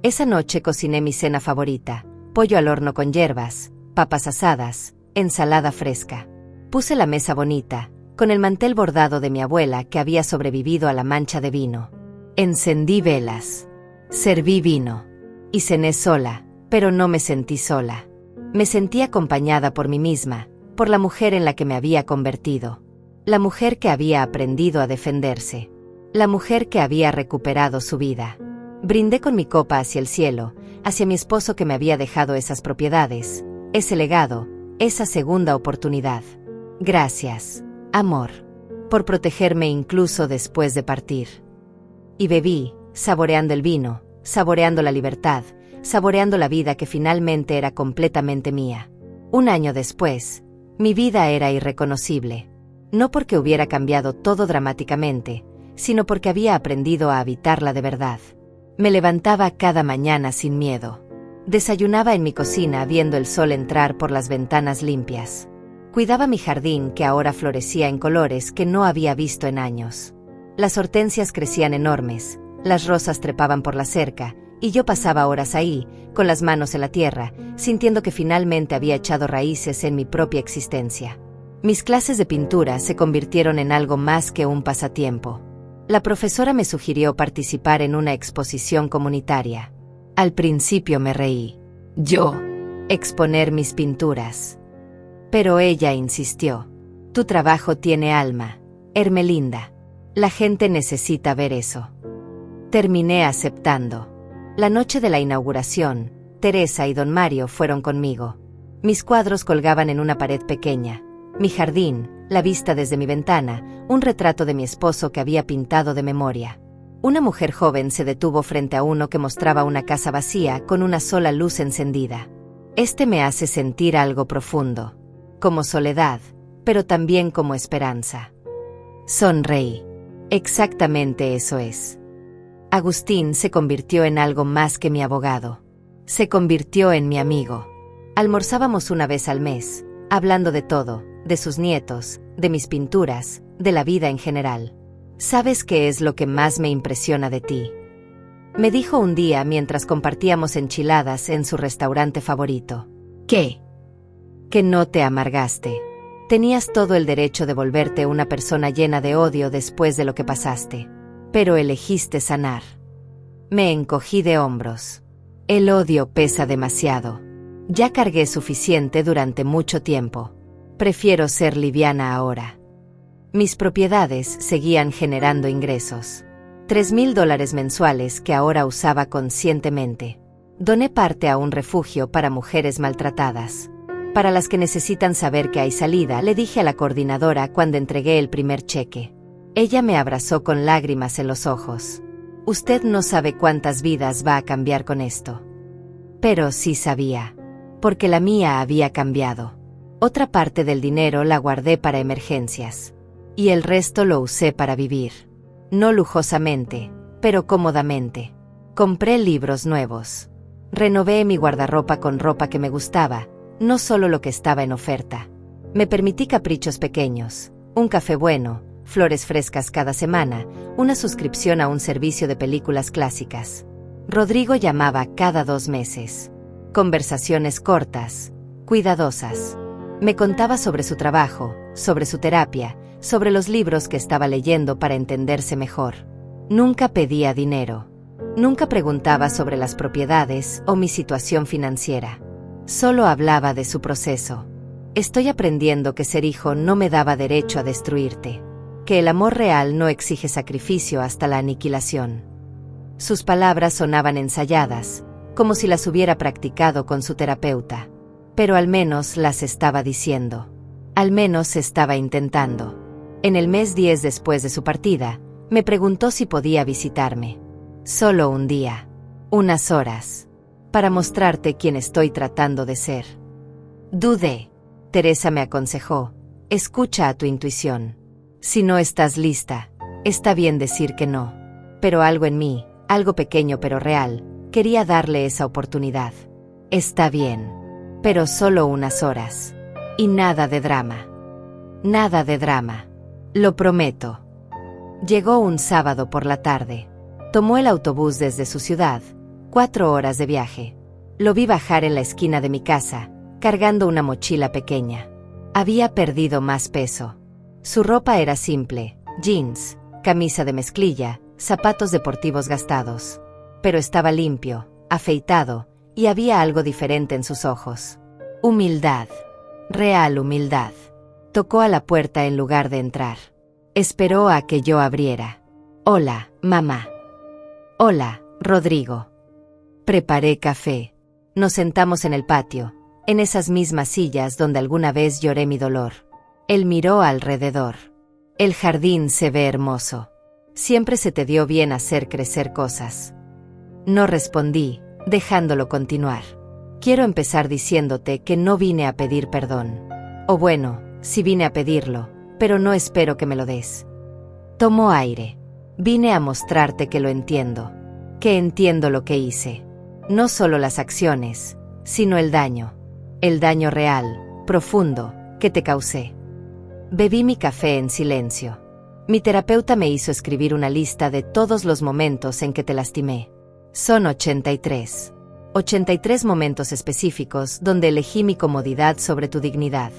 Esa noche cociné mi cena favorita: pollo al horno con hierbas, papas asadas, ensalada fresca. Puse la mesa bonita, con el mantel bordado de mi abuela que había sobrevivido a la mancha de vino. Encendí velas. Serví vino. Y cené sola, pero no me sentí sola. Me sentí acompañada por mí misma, por la mujer en la que me había convertido. La mujer que había aprendido a defenderse. La mujer que había recuperado su vida. Brindé con mi copa hacia el cielo, hacia mi esposo que me había dejado esas propiedades, ese legado, esa segunda oportunidad. Gracias, amor, por protegerme incluso después de partir. Y bebí, saboreando el vino, saboreando la libertad, saboreando la vida que finalmente era completamente mía. 1 año después, mi vida era irreconocible. No porque hubiera cambiado todo dramáticamente, sino porque había aprendido a habitarla de verdad. Me levantaba cada mañana sin miedo. Desayunaba en mi cocina viendo el sol entrar por las ventanas limpias. Cuidaba mi jardín que ahora florecía en colores que no había visto en años. Las hortensias crecían enormes, las rosas trepaban por la cerca, y yo pasaba horas ahí, con las manos en la tierra, sintiendo que finalmente había echado raíces en mi propia existencia. Mis clases de pintura se convirtieron en algo más que un pasatiempo. La profesora me sugirió participar en una exposición comunitaria. Al principio me reí. Yo, exponer mis pinturas. Pero ella insistió. Tu trabajo tiene alma, Hermelinda. La gente necesita ver eso. Terminé aceptando. La noche de la inauguración, Teresa y don Mario fueron conmigo. Mis cuadros colgaban en una pared pequeña. Mi jardín, la vista desde mi ventana, un retrato de mi esposo que había pintado de memoria. Una mujer joven se detuvo frente a uno que mostraba una casa vacía con una sola luz encendida. Este me hace sentir algo profundo. Como soledad, pero también como esperanza. Sonreí. Exactamente eso es. Agustín se convirtió en algo más que mi abogado. Se convirtió en mi amigo. Almorzábamos una vez al mes, hablando de todo, de sus nietos, de mis pinturas, de la vida en general. ¿Sabes qué es lo que más me impresiona de ti?, me dijo un día mientras compartíamos enchiladas en su restaurante favorito. ¿Qué? Que no te amargaste. Tenías todo el derecho de volverte una persona llena de odio después de lo que pasaste. Pero elegiste sanar. Me encogí de hombros. El odio pesa demasiado. Ya cargué suficiente durante mucho tiempo. Prefiero ser liviana ahora. Mis propiedades seguían generando ingresos. $3,000 mensuales que ahora usaba conscientemente. Doné parte a un refugio para mujeres maltratadas. Para las que necesitan saber que hay salida, le dije a la coordinadora cuando entregué el primer cheque. Ella me abrazó con lágrimas en los ojos. Usted no sabe cuántas vidas va a cambiar con esto. Pero sí sabía. Porque la mía había cambiado. Otra parte del dinero la guardé para emergencias. Y el resto lo usé para vivir. No lujosamente, pero cómodamente. Compré libros nuevos. Renové mi guardarropa con ropa que me gustaba, no solo lo que estaba en oferta. Me permití caprichos pequeños, un café bueno, flores frescas cada semana, una suscripción a un servicio de películas clásicas. Rodrigo llamaba cada 2 meses. Conversaciones cortas, cuidadosas. Me contaba sobre su trabajo, sobre su terapia, sobre los libros que estaba leyendo para entenderse mejor. Nunca pedía dinero. Nunca preguntaba sobre las propiedades o mi situación financiera. Solo hablaba de su proceso. Estoy aprendiendo que ser hijo no me daba derecho a destruirte. Que el amor real no exige sacrificio hasta la aniquilación. Sus palabras sonaban ensayadas, como si las hubiera practicado con su terapeuta. Pero al menos las estaba diciendo. Al menos estaba intentando. En el mes 10 después de su partida, me preguntó si podía visitarme. Solo un día. Unas horas. Para mostrarte quién estoy tratando de ser. Dudé. Teresa me aconsejó. Escucha a tu intuición. Si no estás lista, está bien decir que no. Pero algo en mí, algo pequeño pero real, quería darle esa oportunidad. Está bien. Pero solo unas horas. Y nada de drama. Nada de drama. Lo prometo. Llegó un sábado por la tarde. Tomó el autobús desde su ciudad, 4 horas de viaje. Lo vi bajar en la esquina de mi casa, cargando una mochila pequeña. Había perdido más peso. Su ropa era simple, jeans, camisa de mezclilla, zapatos deportivos gastados. Pero estaba limpio, afeitado, y había algo diferente en sus ojos. Humildad. Real humildad. Tocó a la puerta en lugar de entrar. Esperó a que yo abriera. Hola, mamá. Hola, Rodrigo. Preparé café. Nos sentamos en el patio, en esas mismas sillas donde alguna vez lloré mi dolor. Él miró alrededor. El jardín se ve hermoso. Siempre se te dio bien hacer crecer cosas. No respondí, dejándolo continuar. Quiero empezar diciéndote que no vine a pedir perdón. O bueno, sí vine a pedirlo, pero no espero que me lo des. Tomó aire. Vine a mostrarte que lo entiendo. Que entiendo lo que hice. No solo las acciones, sino el daño. El daño real, profundo, que te causé. Bebí mi café en silencio. Mi terapeuta me hizo escribir una lista de todos los momentos en que te lastimé. Son 83. 83 momentos específicos donde elegí mi comodidad sobre tu dignidad.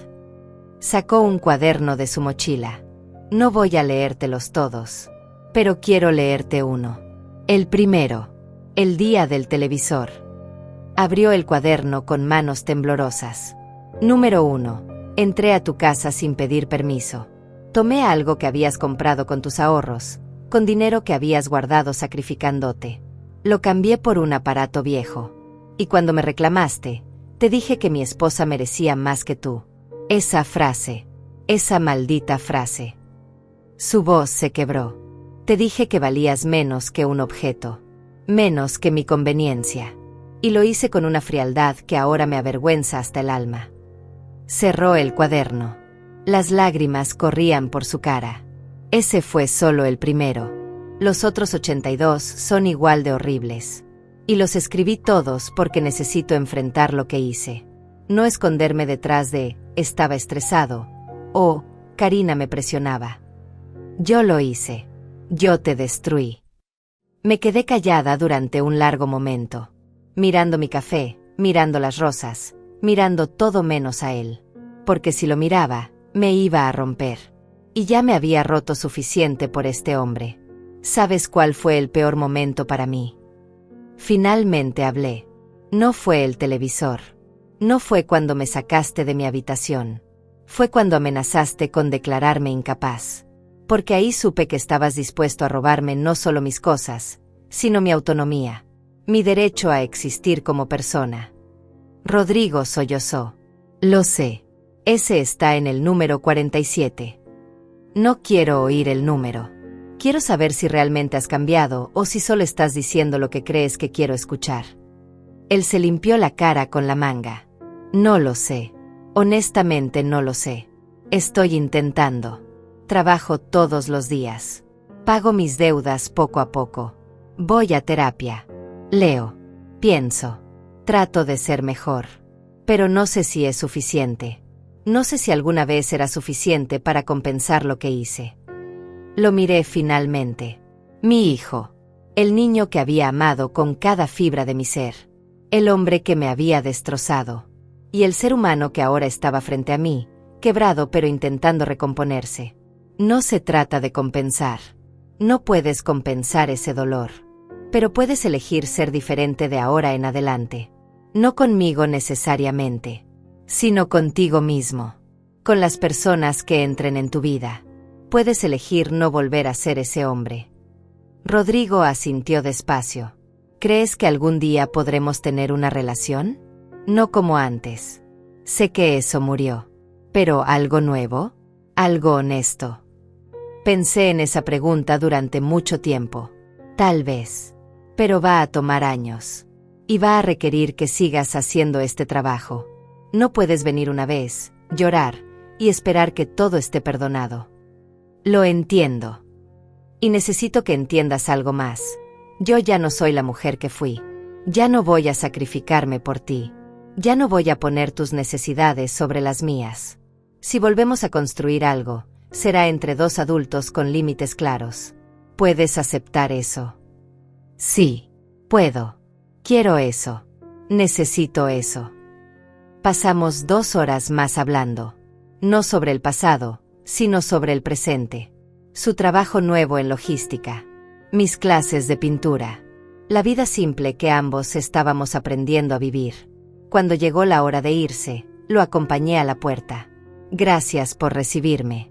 Sacó un cuaderno de su mochila. No voy a leértelos todos. Pero quiero leerte uno. El primero. El día del televisor. Abrió el cuaderno con manos temblorosas. Número 1. Entré a tu casa sin pedir permiso. Tomé algo que habías comprado con tus ahorros, con dinero que habías guardado sacrificándote. Lo cambié por un aparato viejo. Y cuando me reclamaste, te dije que mi esposa merecía más que tú. Esa frase. Esa maldita frase. Su voz se quebró. Te dije que valías menos que un objeto. Menos que mi conveniencia. Y lo hice con una frialdad que ahora me avergüenza hasta el alma. Cerró el cuaderno. Las lágrimas corrían por su cara. Ese fue solo el primero. Los otros 82 son igual de horribles. Y los escribí todos porque necesito enfrentar lo que hice. No esconderme detrás de, estaba estresado, o, Karina me presionaba. Yo lo hice. Yo te destruí. Me quedé callada durante un largo momento, mirando mi café, mirando las rosas, mirando todo menos a él. Porque si lo miraba, me iba a romper. Y ya me había roto suficiente por este hombre. ¿Sabes cuál fue el peor momento para mí? Finalmente hablé. No fue el televisor. No fue cuando me sacaste de mi habitación. Fue cuando amenazaste con declararme incapaz. Porque ahí supe que estabas dispuesto a robarme no solo mis cosas, sino mi autonomía, mi derecho a existir como persona. Rodrigo sollozó. Lo sé. Ese está en el número 47. No quiero oír el número. Quiero saber si realmente has cambiado o si solo estás diciendo lo que crees que quiero escuchar. Él se limpió la cara con la manga. No lo sé. Honestamente no lo sé. Estoy intentando. Trabajo todos los días. Pago mis deudas poco a poco. Voy a terapia. Leo. Pienso. Trato de ser mejor. Pero no sé si es suficiente. No sé si alguna vez era suficiente para compensar lo que hice. Lo miré finalmente. Mi hijo. El niño que había amado con cada fibra de mi ser. El hombre que me había destrozado. Y el ser humano que ahora estaba frente a mí, quebrado pero intentando recomponerse. No se trata de compensar. No puedes compensar ese dolor. Pero puedes elegir ser diferente de ahora en adelante. No conmigo necesariamente, sino contigo mismo. Con las personas que entren en tu vida. Puedes elegir no volver a ser ese hombre. Rodrigo asintió despacio. ¿Crees que algún día podremos tener una relación? No como antes. Sé que eso murió. ¿Pero algo nuevo? ¿Algo honesto? Pensé en esa pregunta durante mucho tiempo. Tal vez. Pero va a tomar años. Y va a requerir que sigas haciendo este trabajo. No puedes venir una vez, llorar, y esperar que todo esté perdonado. Lo entiendo. Y necesito que entiendas algo más. Yo ya no soy la mujer que fui. Ya no voy a sacrificarme por ti. Ya no voy a poner tus necesidades sobre las mías. Si volvemos a construir algo, será entre dos adultos con límites claros. ¿Puedes aceptar eso? Sí, puedo. Quiero eso. Necesito eso. Pasamos 2 horas más hablando. No sobre el pasado, sino sobre el presente. Su trabajo nuevo en logística. Mis clases de pintura. La vida simple que ambos estábamos aprendiendo a vivir. Cuando llegó la hora de irse, lo acompañé a la puerta. Gracias por recibirme.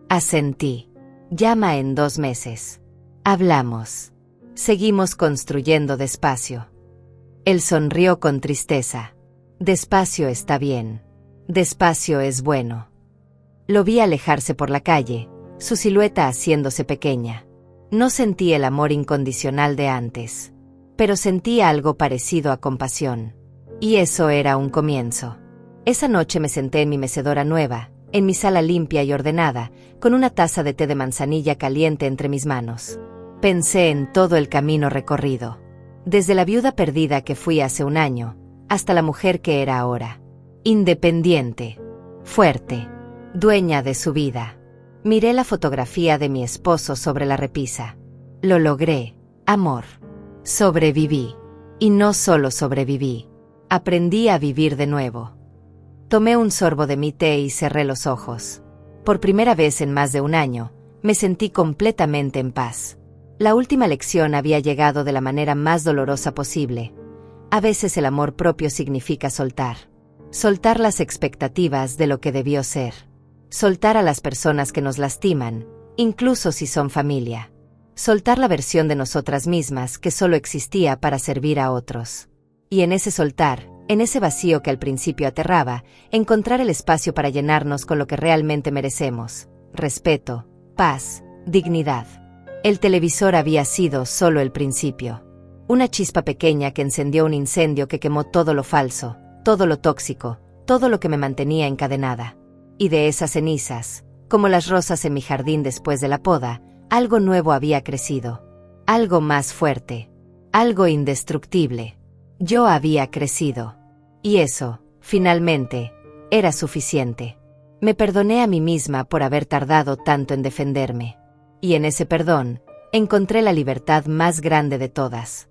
Asentí. Llama en 2 meses. Hablamos. Seguimos construyendo despacio. Él sonrió con tristeza. Despacio está bien. Despacio es bueno. Lo vi alejarse por la calle, su silueta haciéndose pequeña. No sentí el amor incondicional de antes, pero sentí algo parecido a compasión. Y eso era un comienzo. Esa noche me senté en mi mecedora nueva, en mi sala limpia y ordenada, con una taza de té de manzanilla caliente entre mis manos. Pensé en todo el camino recorrido. Desde la viuda perdida que fui hace un año, hasta la mujer que era ahora. Independiente, fuerte, dueña de su vida. Miré la fotografía de mi esposo sobre la repisa. Lo logré, amor. Sobreviví. Y no solo sobreviví. Aprendí a vivir de nuevo. Tomé un sorbo de mi té y cerré los ojos. Por primera vez en más de un año, me sentí completamente en paz. La última lección había llegado de la manera más dolorosa posible. A veces el amor propio significa soltar. Soltar las expectativas de lo que debió ser. Soltar a las personas que nos lastiman, incluso si son familia. Soltar la versión de nosotras mismas que solo existía para servir a otros. Y en ese soltar, en ese vacío que al principio aterraba, encontrar el espacio para llenarnos con lo que realmente merecemos. Respeto, paz, dignidad. El televisor había sido solo el principio. Una chispa pequeña que encendió un incendio que quemó todo lo falso, todo lo tóxico, todo lo que me mantenía encadenada. Y de esas cenizas, como las rosas en mi jardín después de la poda, algo nuevo había crecido. Algo más fuerte. Algo indestructible. Yo había crecido. Y eso, finalmente, era suficiente. Me perdoné a mí misma por haber tardado tanto en defenderme. Y en ese perdón, encontré la libertad más grande de todas.